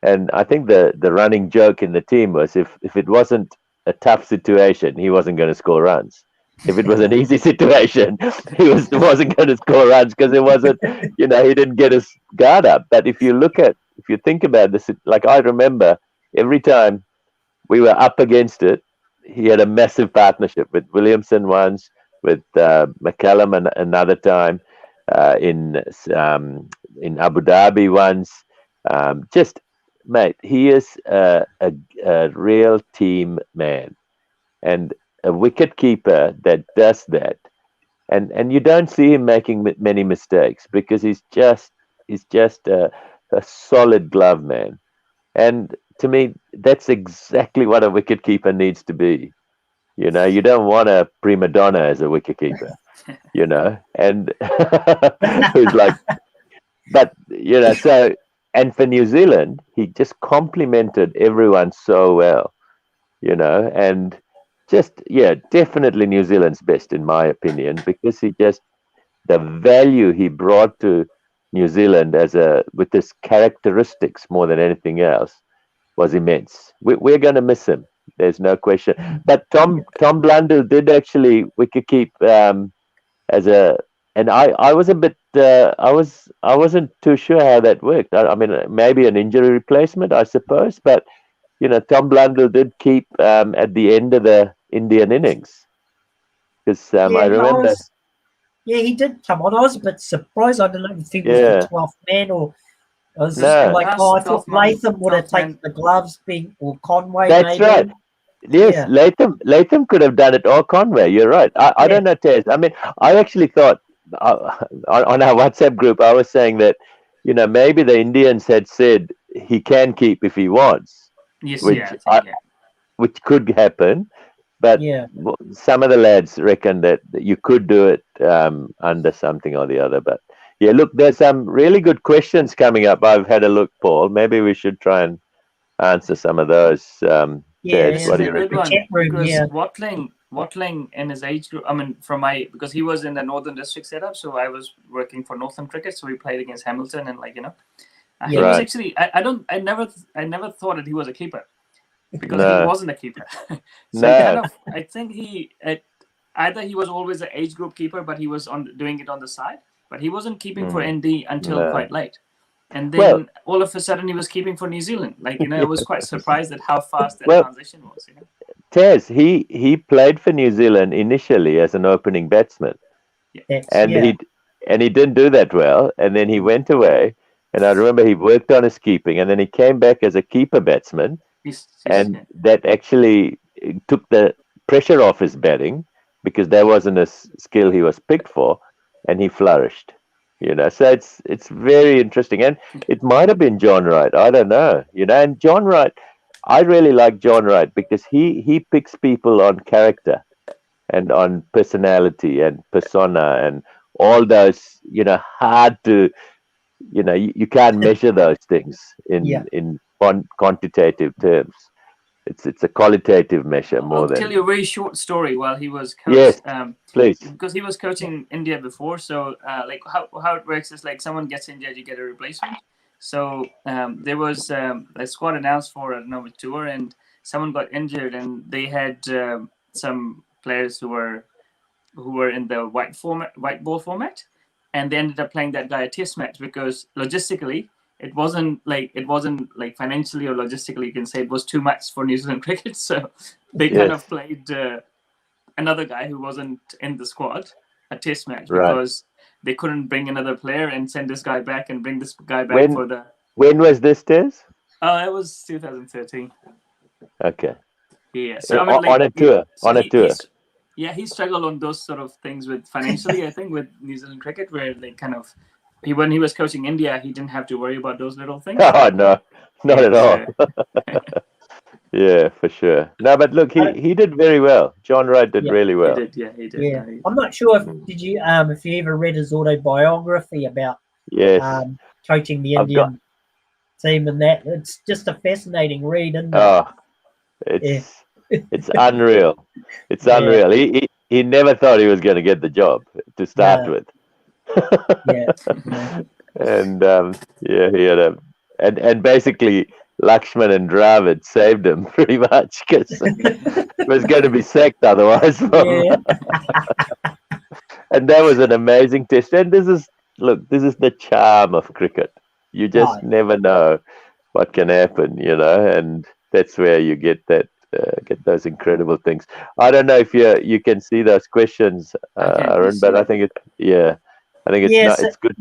and I think the running joke in the team was if it wasn't a tough situation, he wasn't going to score runs. If it was an easy situation, he wasn't going to score runs because it wasn't, he didn't get his guard up. But if you think about this, like I remember every time we were up against it, he had a massive partnership with Williamson once, with McCallum another time, in Abu Dhabi once. Mate, he is a real team man, and a wicket keeper that does that, and you don't see him making many mistakes because he's just a solid glove man. And to me, that's exactly what a wicket keeper needs to be. You don't want a prima donna as a wicket keeper, and who's like, but so. And for New Zealand, he just complemented everyone so well, and definitely New Zealand's best in my opinion, because the value he brought to New Zealand with his characteristics more than anything else was immense. We're going to miss him. There's no question. But Tom Blundell did actually wicket keep and I was a bit I wasn't too sure how that worked. I mean, maybe an injury replacement, I suppose, but Tom Blundell did keep at the end of the Indian innings, because I remember. He did come on. I was a bit surprised. I didn't think he was the 12th man, or I was just I thought Latham would have taken the gloves, or Conway. That's maybe. Right. Yes, Latham could have done it, or Conway. You're right. I don't know, Tez. I mean, I actually thought on our WhatsApp group, I was saying that maybe the Indians had said he can keep if he wants, which could happen. But some of the lads reckon that you could do it under something or the other. But look, there's some really good questions coming up. I've had a look, Paul. Maybe we should try and answer some of those. What do you reckon? Because Watling in his age group, because he was in the Northern District setup, so I was working for Northern Cricket, so we played against Hamilton, and he was actually I never thought that he was a keeper, because he wasn't a keeper. I think either he was always an age group keeper, but he was doing it on the side, but he wasn't keeping for ND until quite late. And then all of a sudden he was keeping for New Zealand. I was quite surprised at how fast that transition was. Tez, he played for New Zealand initially as an opening batsman, he didn't do that well, and then he went away. And I remember he worked on his keeping, and then he came back as a keeper batsman, that actually took the pressure off his batting, because that wasn't a skill he was picked for, and he flourished. So it's very interesting, and it might have been John Wright. I don't know. And John Wright, I really like John Wright because he picks people on character and on personality and persona and all those. Hard to, you can't measure those things in quantitative terms. it's a qualitative measure more I'll than. tell you a very short story while he was coach. Yes, please. Because he was coaching India before, so like how it works is like someone gets injured, you get a replacement. So there was a squad announced for another tour, and someone got injured, and they had some players who were in the white ball format, and they ended up playing that guy a test match because logistically it wasn't like financially or logistically you can say it was too much for New Zealand cricket, so they kind of played another guy who wasn't in the squad a test match because they couldn't bring another player and send this guy back and bring this guy back for the. When was this, Tess? It was 2013. Okay. Yeah. So on a tour. He struggled on those sort of things with financially. I think with New Zealand cricket, where they kind of when he was coaching India, he didn't have to worry about those little things. Oh no, not at all. Yeah, for sure. No, but look, he did very well. John Wright did really well. He did. Yeah. I'm not sure if you ever read his autobiography about coaching the Indian team and that. It's just a fascinating read, isn't it? It's unreal. It's unreal. He never thought he was going to get the job to start with. And he had and basically Lakshman and Dravid saved him pretty much because he was going to be sacked otherwise. And that was an amazing test. And this is the charm of cricket. You just never know what can happen, and that's where you get that. Get those incredible things. I don't know if you can see those questions, Arun, but I think it's good.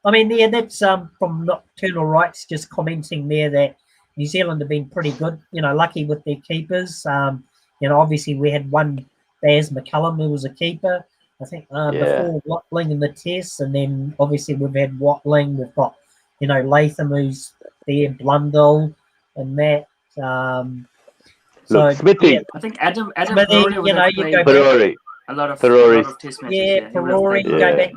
I mean, that's from Nocturnal Rights just commenting there that New Zealand have been pretty good. Lucky with their keepers. Obviously we had one Baz McCullum who was a keeper. I think before Watling in the Test, and then obviously we've had Watling. We've got Latham who's there, Blundell, and that. Look, Smithy. I think Adam Smithy, you go back a lot of test matches. Yeah, Perori, you go back,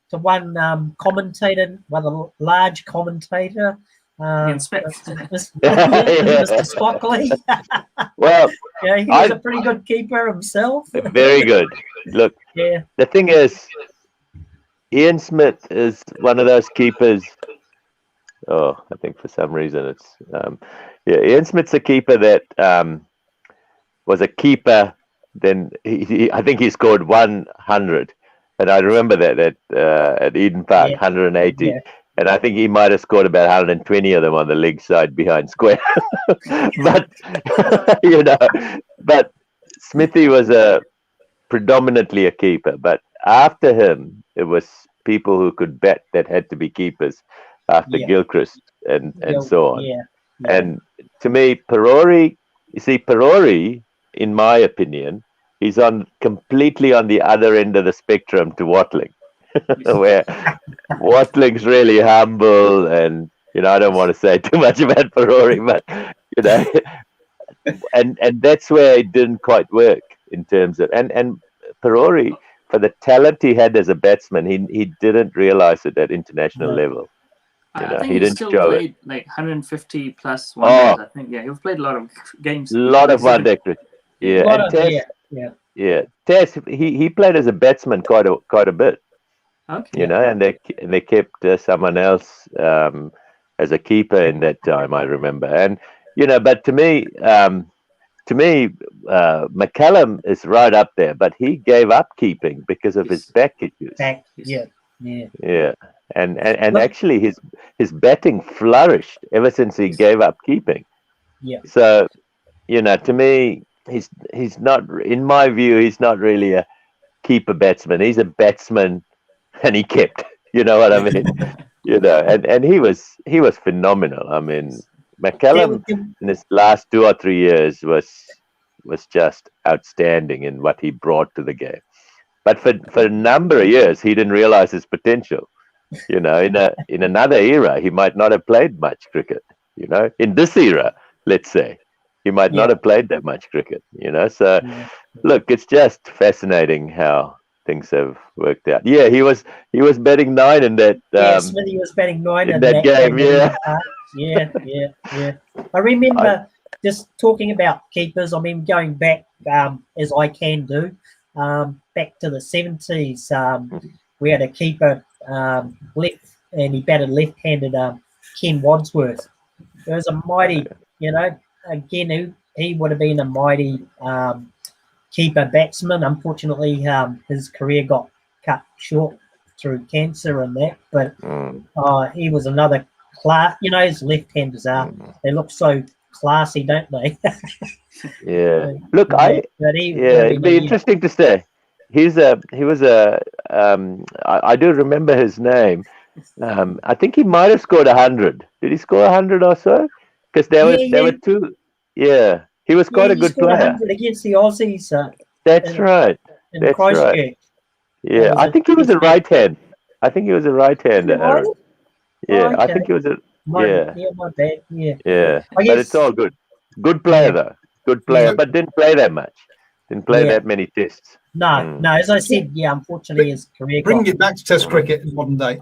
to one commentator, one large commentator. Mr. Stockley. Well, he was a pretty good keeper himself. Very good. Look, the thing is, Ian Smith is one of those keepers. I think for some reason it's Ian Smith's a keeper that was a keeper. Then I think he scored 100, and I remember that at Eden Park, 180, and I think he might have scored about 120 of them on the leg side behind square. But but Smithy was predominantly a keeper. But after him, it was people who could bat that had to be keepers after Gilchrist and so on. And to me, Perori, in my opinion, he's completely on the other end of the spectrum to Watling, where Watling's really humble, and I don't want to say too much about Perori, but and that's where it didn't quite work in terms of and Perori, for the talent he had as a batsman, he didn't realize it at international level. I think he still played like 150 plus one days, I think. Yeah, he's played a lot of games. A lot of one day cricket. Tess, he played as a batsman quite a bit. Okay. And they kept someone else as a keeper in that time, I remember. And but to me, McCallum is right up there, but he gave up keeping because of his back issues. Yeah. And actually his batting flourished ever since he gave up keeping. Yeah. So, to me, he's not, in my view, he's not really a keeper batsman. He's a batsman, and he kept. You know what I mean? And he was phenomenal. I mean, McCallum in his last 2 or 3 years was just outstanding in what he brought to the game. But for a number of years, he didn't realize his potential. In another era, he might not have played much cricket. In this era, let's say, he might not have played that much cricket. So look, it's just fascinating how things have worked out. Yeah, he was batting 9 in that. Smithy was batting 9 in that game. Yeah. I remember just talking about keepers, I mean, going back as I can do, back to the 70s, we had a keeper left, and he batted left-handed, Ken Wadsworth. It was a mighty, again, he would have been a mighty keeper batsman. Unfortunately, his career got cut short through cancer and that, but he was another class. His left-handers they look so classy, don't they? Yeah. Look, it'd be a interesting to say. He was I do remember his name. I think he might have scored 100. Did he score 100 or so? Because there were two. Yeah, he was quite a good player. 100 against the Aussies. That's right. In Christchurch. Yeah, I think he was a right hand. I think he was a right hander, Aaron. Yeah, I think he was a. My bad. Yeah. Yeah, but it's all good. Good player though. Good player, but didn't play that much. Didn't play that many tests. No. As I said, unfortunately, his career. Bringing it back to Test cricket in modern day.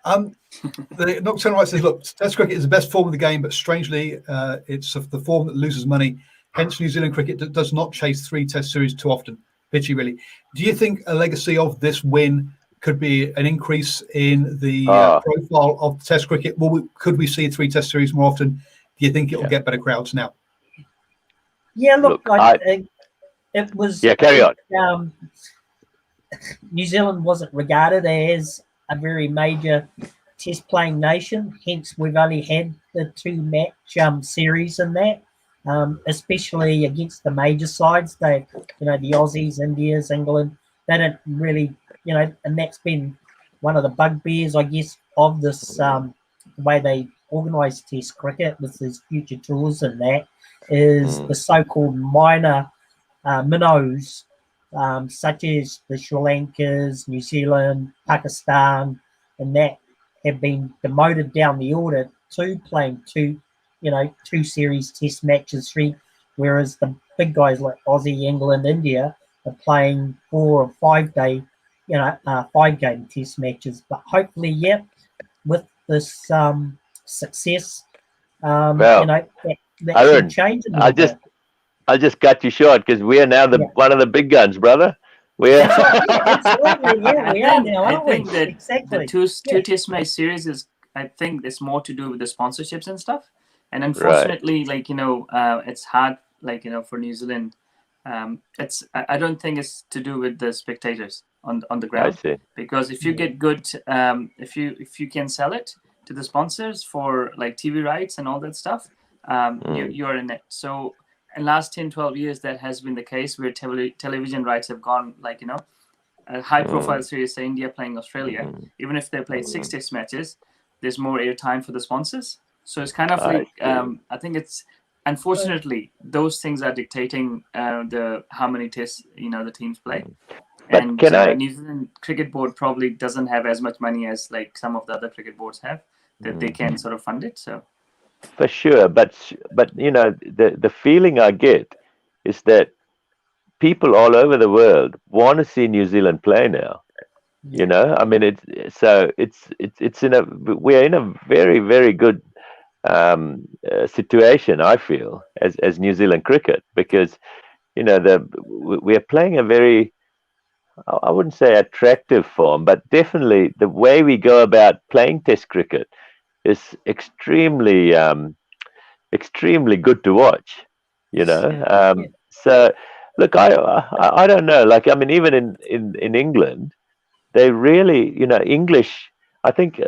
The Nocturnal Right says, look, Test cricket is the best form of the game, but strangely, it's the form that loses money. Hence, New Zealand cricket does not chase 3 Test series too often. Pitchy, really. Do you think a legacy of this win could be an increase in the profile of Test cricket? Could we see 3 Test series more often? Do you think it will get better crowds now? Yeah, look, it was. Yeah, carry on. New Zealand wasn't regarded as a very major Test playing nation. Hence, we've only had the 2-match series in that. Especially against the major sides, the Aussies, Indias, England, they don't really, and that's been one of the bugbears, I guess, of this the way they organise Test cricket with these future tours and that is the so-called minor minnows, such as the Sri Lankas, New Zealand, Pakistan, and that have been demoted down the order to playing 2 series Test matches, 3, whereas the big guys like Aussie, England, India are playing 4 or 5 day, 5-game Test matches. But hopefully, with this success, that Arun, should change a little bit. I just cut you short because we are now one of the big guns, brother. We are. Absolutely, we are now, aren't we? I think that exactly. The two Test match series is, I think, it's more to do with the sponsorships and stuff. And unfortunately, it's hard, for New Zealand. I don't think it's to do with the spectators on the ground. I see. Because if you get good, if you can sell it to the sponsors for TV rights and all that stuff, you're in it. So in last 10, 12 years, that has been the case where television rights have gone a high-profile series, say India playing Australia. Even if they played 6 Test matches, there's more airtime for the sponsors. So it's kind of I think it's unfortunately those things are dictating how many tests the teams play. But and New Zealand Cricket Board probably doesn't have as much money as some of the other cricket boards have that they can sort of fund it. So for sure, but the feeling I get is that people all over the world want to see New Zealand play now. I mean, we're in a very, very good situation, I feel, as New Zealand cricket, because we're playing a very, I wouldn't say attractive form, but definitely the way we go about playing Test cricket is extremely good to watch. So look, I don't know, even in England, they really, English, I think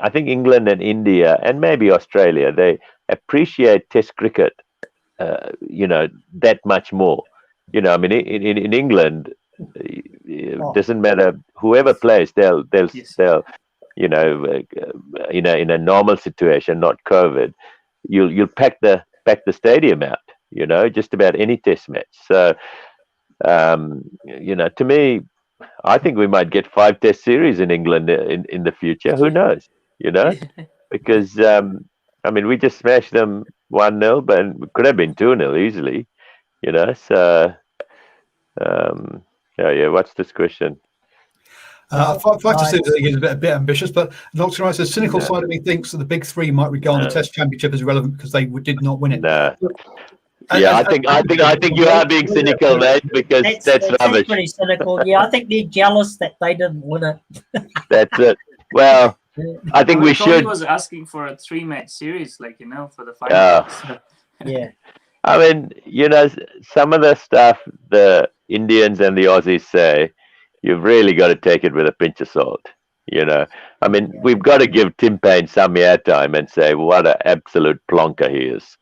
I think England and India and maybe Australia, they appreciate Test cricket, that much more. I mean, in England, it doesn't matter whoever plays, they'll in a normal situation, not COVID, you'll pack the stadium out, just about any Test match. So, to me, I think we might get 5 Test series in England in the future. Who knows? Because I mean, we just smashed them 1-0, but it could have been 2-0 easily. So what's this question? 5 to 6 I think is a bit ambitious, but Dr. Rice, the cynical side of me thinks that the big three might regard the Test Championship as irrelevant because they did not win it. No. Yeah, I think you are being cynical, mate, because that's rubbish. Pretty cynical. Yeah, I think they're jealous that they didn't win it. That's it. Well, I think we should. He was asking for a 3-match series, like, for the final. Yeah. I mean, some of the stuff the Indians and the Aussies say, you've really got to take it with a pinch of salt. I mean, we've got to give Tim Payne some airtime and say what an absolute plonker he is,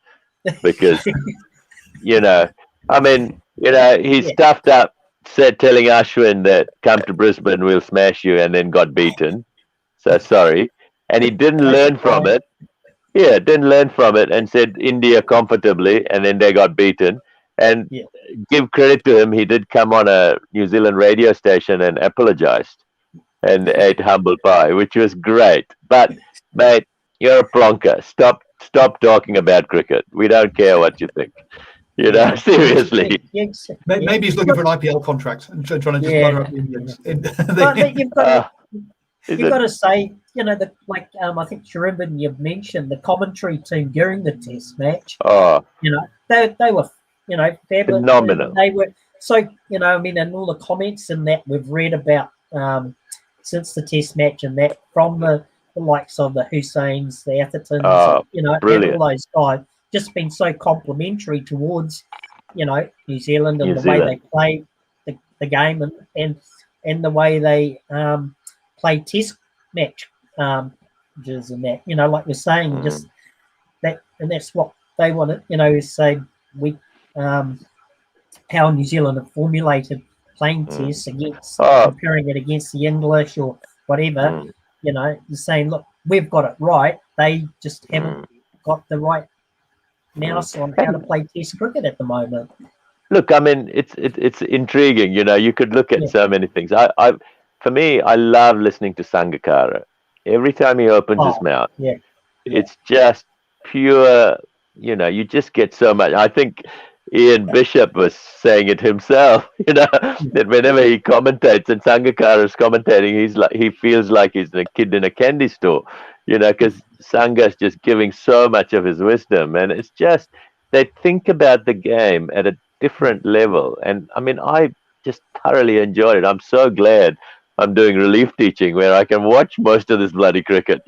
because he stuffed up, said telling Ashwin that come to Brisbane, we'll smash you, and then got beaten. So sorry, and he didn't learn from it. Yeah, didn't learn from it, and said India comfortably, and then they got beaten. And give credit to him, he did come on a New Zealand radio station and apologized and ate humble pie, which was great. But, mate, you're a plonker. Stop talking about cricket. We don't care what you think. Seriously. Maybe he's looking for an IPL contract and trying to just butter up the Indians. You've got to say, I think Shoruban, you've mentioned the commentary team during the Test match. Oh, they were, fabulous. Phenomenal. They were and all the comments and that we've read about since the Test match and that from the likes of the Hussains, the Athertons, and all those guys, just been so complimentary towards, New Zealand and the way they play the game and the way they play Test match and that, like you're saying, just that, and that's what they wanted, is say we how New Zealand have formulated playing Tests against comparing it against the English or whatever, you're saying, look, we've got it right. They just haven't got the right mouse on how to play Test cricket at the moment. Look, I mean, it's intriguing. You could look at so many things. For me, I love listening to Sangakkara. Every time he opens his mouth, it's just pure. You just get so much. I think Ian Bishop was saying it himself. That whenever he commentates and Sangakkara is commentating, he feels like he's a kid in a candy store. Because Sanga's just giving so much of his wisdom, and it's just they think about the game at a different level. And I mean, I just thoroughly enjoyed it. I'm so glad I'm doing relief teaching where I can watch most of this bloody cricket,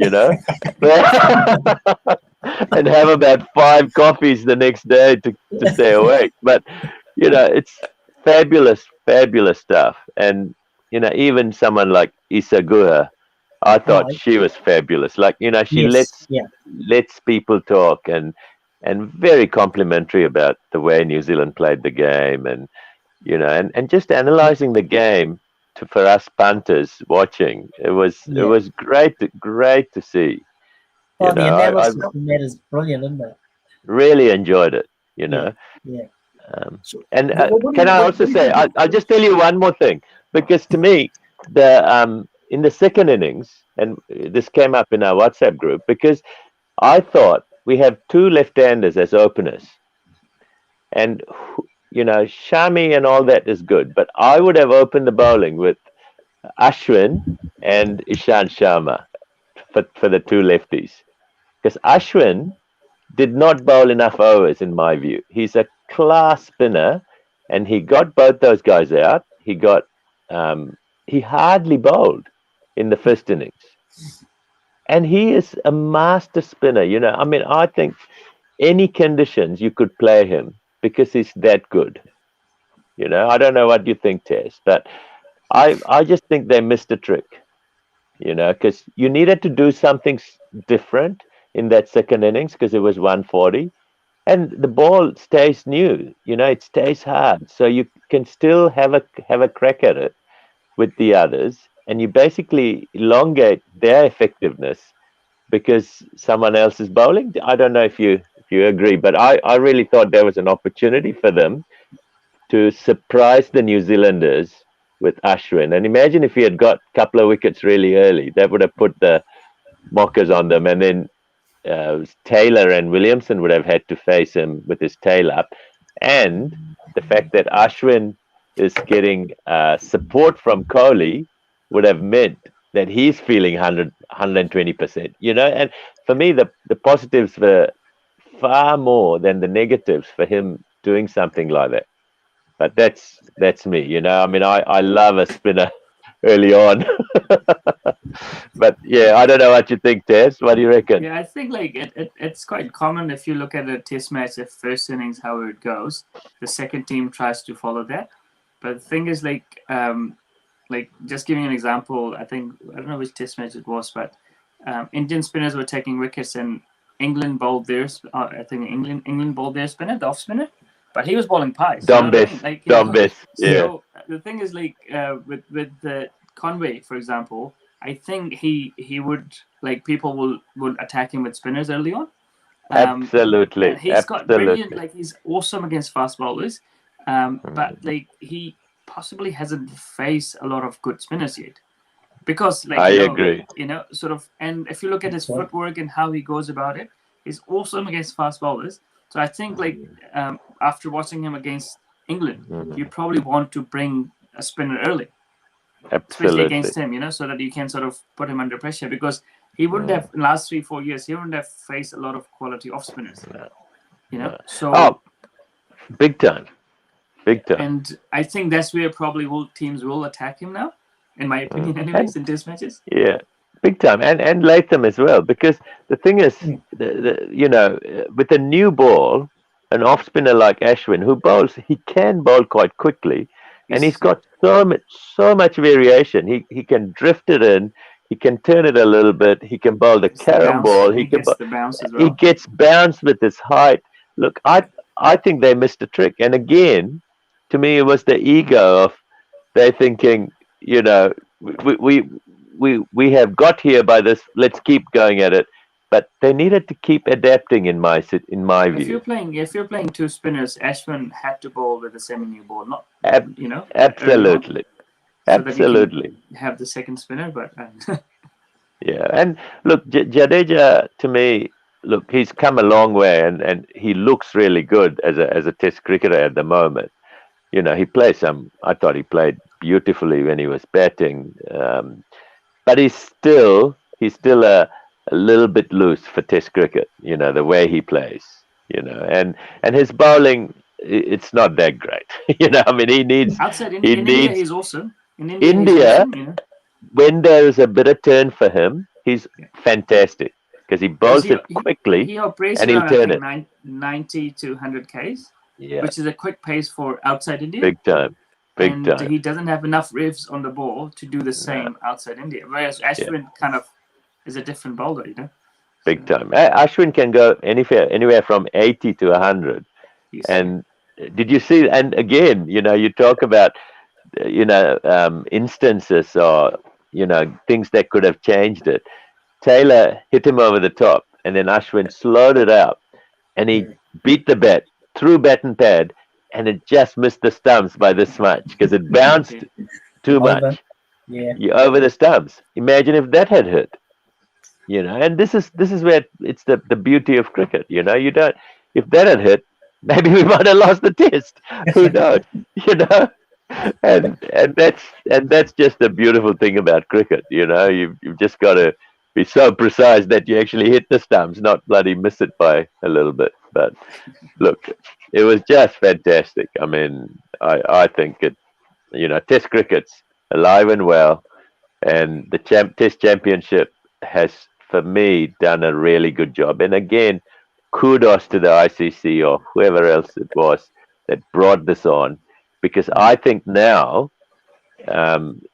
and have about 5 coffees the next day to stay awake. But, it's fabulous stuff. And, even someone like Isa Guha, I thought she was fabulous. Like, she lets people talk and very complimentary about the way New Zealand played the game and, and just analyzing the game for us punters watching. It was great to see. The analysis on that is brilliant, isn't it? Really enjoyed it, Yeah. Can I also say, I'll just tell you one more thing, because to me, in the second innings, and this came up in our WhatsApp group, because I thought we have 2 left-handers as openers, and Shami and all that is good, but I would have opened the bowling with Ashwin and Ishant Sharma for the 2 lefties, because Ashwin did not bowl enough overs in my view. He's a class spinner, and he got both those guys out. He hardly bowled in the first innings, and he is a master spinner. I mean, I think any conditions you could play him because he's that good. I don't know what you think, Tess, but I just think they missed a trick. Because you needed to do something different in that second innings because it was 140, and the ball stays new. It stays hard, so you can still have a crack at it with the others, and you basically elongate their effectiveness because someone else is bowling. I don't know if you agree, but I really thought there was an opportunity for them to surprise the New Zealanders with Ashwin. And imagine if he had got a couple of wickets really early, that would have put the mockers on them, and then Taylor and Williamson would have had to face him with his tail up. And the fact that Ashwin is getting support from Kohli would have meant that he's feeling 120%, and for me, the positives were far more than the negatives for him doing something like that. But that's me, I mean, I love a spinner early on. But yeah, I don't know what you think, Tess. What do you reckon? Yeah, I think like it's quite common if you look at a test match, if first innings how it goes, the second team tries to follow that. But the thing is like just giving an example, I don't know which test match it was, but Indian spinners were taking wickets and England bowled theirs. I think England bowled their spinner, the off spinner, but he was bowling pies. Dumbest. Yeah. So the thing is like with the Conway, for example, I think he would like people will attack him with spinners early on. Absolutely. He's got brilliant, like he's awesome against fast bowlers, but like he possibly hasn't faced a lot of good spinners yet. Because like I agree. Sort of, and if you look at his footwork and how he goes about it, he's awesome against fast bowlers. So I think like after watching him against England, you probably want to bring a spinner early. Absolutely. Especially against him, so that you can sort of put him under pressure, because he wouldn't have in the last 3-4 years, he wouldn't have faced a lot of quality off spinners. So big time. And I think that's where probably teams will attack him now, in my opinion, anyways, in test matches. Yeah, big time, and Latham as well, because the thing is, with a new ball, an off spinner like Ashwin, who bowls, he can bowl quite quickly. And he's got so much variation. He can drift it in. He can turn it a little bit. He can bowl the carom ball. He gets the bounce as well. He gets bounced with his height. Look, I think they missed a trick. And again, to me, it was the ego of they're thinking, we have got here by this. Let's keep going at it. But they needed to keep adapting in my view. If you're playing two spinners, Ashwin had to bowl with a semi-new ball, not absolutely, absolutely. So have the second spinner, but yeah. And look, Jadeja, to me, look, he's come a long way, and he looks really good as a Test cricketer at the moment. He plays I thought he played beautifully when he was batting, but he's still a little bit loose for Test cricket, the way he plays, and his bowling, it's not that great. I mean, he needs. Outside India, he's awesome. In India, when there is a bit of turn for him, he's fantastic because he bowls it quickly he operates and he'll turn it 90 to 100 Ks, yeah, which is a quick pace for outside India. Big time. He doesn't have enough revs on the ball to do the same outside India, whereas Ashwin kind of is a different bowler, Big time. Ashwin can go anywhere from 80 to 100. Yes. And did you see? And again, you talk about, instances or things that could have changed it. Taylor hit him over the top, and then Ashwin slowed it out, and he beat the bat through bat and pad, and it just missed the stumps by this much because it bounced too much. Yeah, over the stumps. Imagine if that had hit. And this is where it's the beauty of cricket. You don't, if that had hit, maybe we might have lost the test. Who knows? And that's just the beautiful thing about cricket. You've just got to be so precise that you actually hit the stumps, not bloody miss it by a little bit. But look, it was just fantastic. I mean, I think it. Test cricket's alive and well, and the Test Championship has, for me, done a really good job. And again, kudos to the ICC or whoever else it was that brought this on, because I think now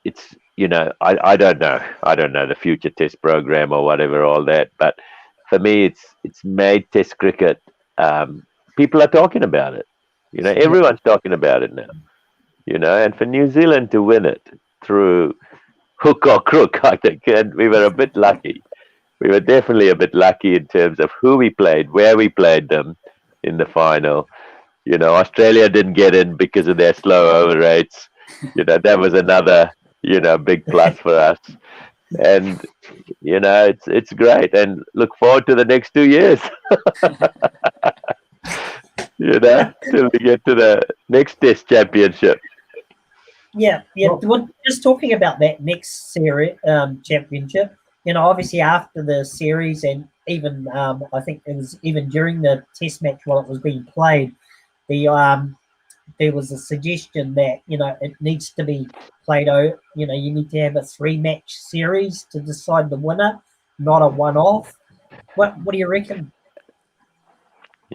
it's, I don't know the future Test program or whatever, all that, but for me, it's made Test cricket. People are talking about it. Everyone's talking about it now. And for New Zealand to win it through hook or crook, I think, and we were a bit lucky. We were definitely a bit lucky in terms of who we played, where we played them in the final. Australia didn't get in because of their slow over rates. That was another, big plus for us. And, it's great. And look forward to the next 2 years. Till we get to the next Test Championship. Yeah. Well, just talking about that next series championship. Obviously after the series, and even I think it was even during the Test match while it was being played, there was a suggestion that it needs to be played out. You need to have a 3-match series to decide the winner, not a one-off. What do you reckon?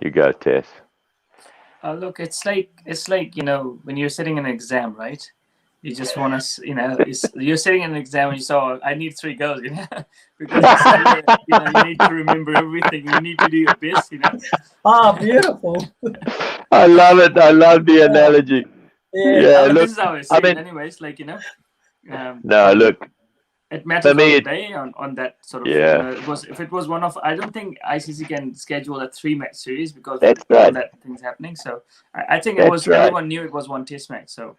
You go, Tess. Look, it's like when you're sitting in an exam, right? You just want to, you're sitting in an exam and you saw, I need 3 goals, because you need to remember everything. You need to do your best, Oh, beautiful. I love it. I love the analogy. Yeah. Look, this is how I see it anyways, no, look. It matters on the day on that sort of. If it was one of, I don't think ICC can schedule a 3-match series because of all that things happening. So I think it was everyone knew it was one Test match. So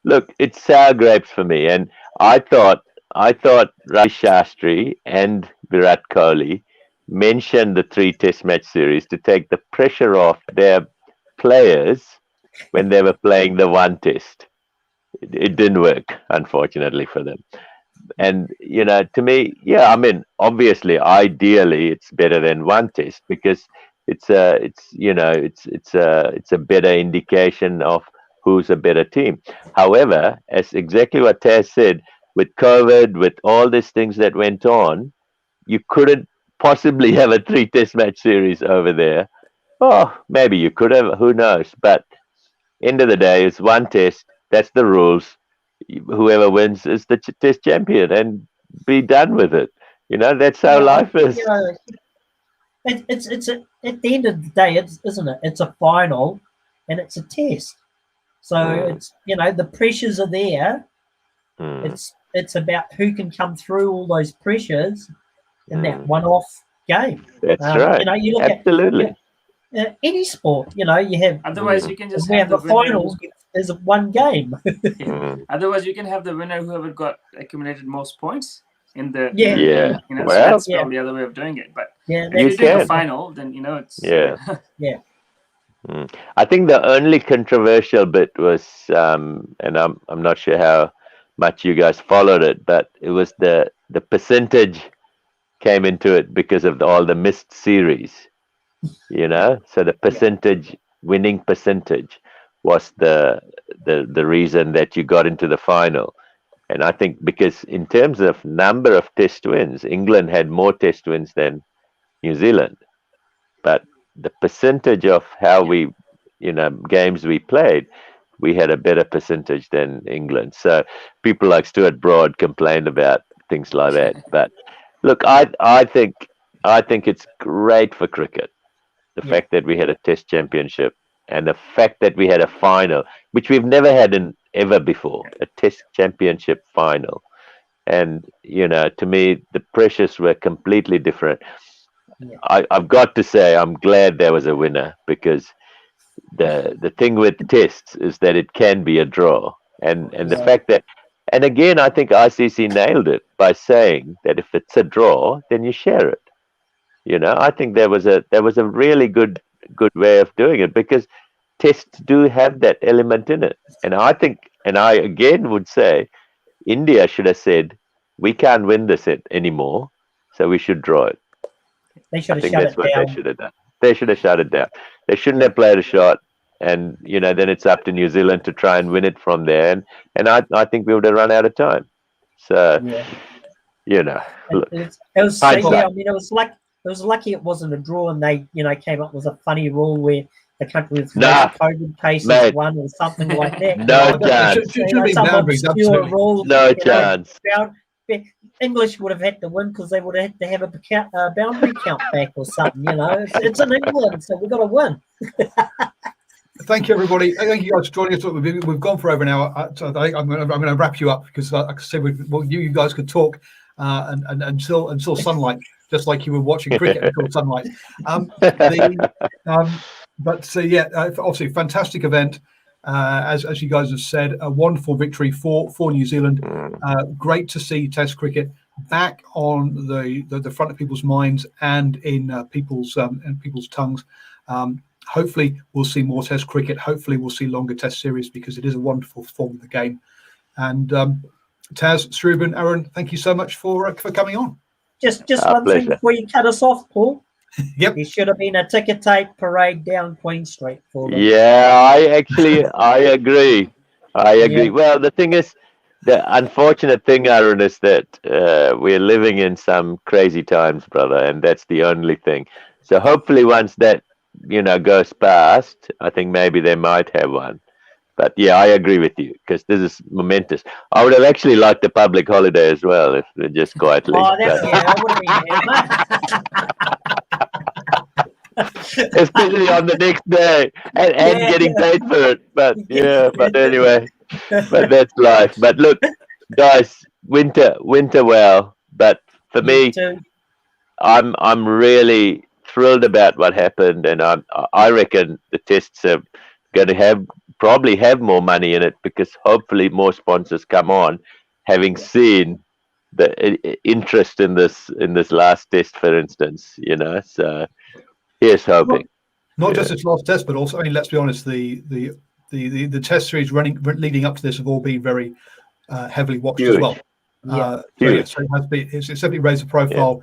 look, it's sour grapes for me, and I thought Ravi Shastri and Virat Kohli mentioned the 3 Test match series to take the pressure off their players when they were playing the 1 Test. It didn't work, unfortunately, for them. And to me, obviously, ideally, it's better than 1 Test because it's a better indication of who's a better team. However, as exactly what Taz said, with COVID, with all these things that went on, you couldn't possibly have a 3 Test match series over there. Oh, maybe you could have. Who knows? But end of the day, it's 1 Test. That's the rules. Whoever wins is the Test champion, and be done with it. That's how life is. It's at the end of the day, isn't it? It's a final, and it's a Test. So it's the pressures are there. It's about who can come through all those pressures in that one-off game. That's right. You look absolutely. At any sport. You have. Otherwise, you can just have the finals. There's 1 game. Otherwise, you can have the winner whoever got accumulated most points in the Well, so that's probably the other way of doing it. But if you do the final, then it's I think the only controversial bit was, and I'm not sure how much you guys followed it, but it was the percentage came into it because of all the missed series. So the percentage, winning percentage, was the reason that you got into the final. And I think because in terms of number of Test wins, England had more Test wins than New Zealand, but the percentage of how we, games we played, we had a better percentage than England. So people like Stuart Broad complained about things like that. But look, I think it's great for cricket. The fact that we had a Test championship and the fact that we had a final, which we've never had ever before, a Test championship final. And, to me, the pressures were completely different. I've got to say, I'm glad there was a winner because the thing with tests is that it can be a draw. And the fact that, and again, I think ICC nailed it by saying that if it's a draw, then you share it. I think there was a really good way of doing it because tests do have that element in it. And I think, and I again would say, India should have said, we can't win this anymore, so we should draw it. They should have shut it down. They should have done. They should have shut it down. They shouldn't have played a shot, and then it's up to New Zealand to try and win it from there. And I think we would have run out of time. So, look, it was I mean, it was lucky it wasn't a draw, and they came up with a funny rule where the country with COVID cases won or something like that. No chance. No chance. English would have had to win because they would have had to have a boundary count back or something. It's in England, so we've got to win. Thank you, everybody. Thank you guys for joining us. We've gone for over an hour. So I'm going to wrap you up because, like I said, you guys could talk until sunlight, just like you were watching cricket until sunlight. Obviously, fantastic event. As you guys have said, a wonderful victory for New Zealand. Great to see Test cricket back on the front of people's minds and in people's tongues. hopefully we'll see more Test cricket. Hopefully we'll see longer Test series because it is a wonderful form of the game. And Taz, Shoruban, Arun, thank you so much for coming on. Just one pleasure. thing before you cut us off, Paul. Yep. There should have been a ticker tape parade down Queen Street for them. Yeah, I agree. Yeah. Well, the thing is, the unfortunate thing, Arun, is that we're living in some crazy times, brother, and that's the only thing. So hopefully once that, goes past, I think maybe they might have one. But yeah, I agree with you because this is momentous. I would have actually liked a public holiday as well, if just quietly. Oh, that would have been Especially on the next day and getting paid for it. But anyway, but that's life. But look, guys, winter well. But for me, I'm really thrilled about what happened, and I reckon the tests are going to probably have more money in it because hopefully more sponsors come on, having seen the interest in this last test, for instance. So here's hoping. Not just its last test, but also, I mean, let's be honest, the test series leading up to this have all been very heavily watched as well. So it's certainly raised the profile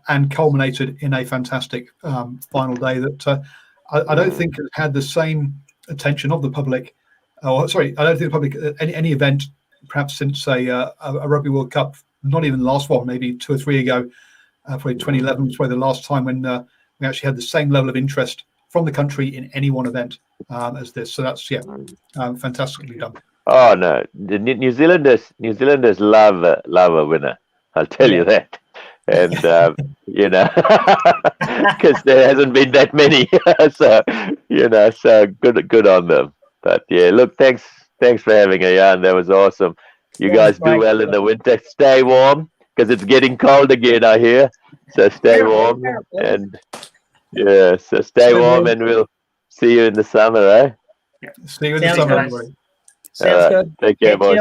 and culminated in a fantastic final day that I don't think it had the same attention of the public. I don't think the public any event perhaps since a Rugby World Cup, not even the last one, maybe 2 or 3 ago, probably 2011 was probably the last time when we actually had the same level of interest from the country in any one event as this. So that's fantastically done. Oh no, the New Zealanders love a winner. I'll tell you that, and because there hasn't been that many, so good on them. But yeah, look, thanks for having a yarn. That was awesome. You guys do well in the winter. Stay warm because it's getting cold again, I hear. So stay warm and so stay warm, and we'll see you in the summer, eh? See you in the summer. Sounds good. Take care, boys.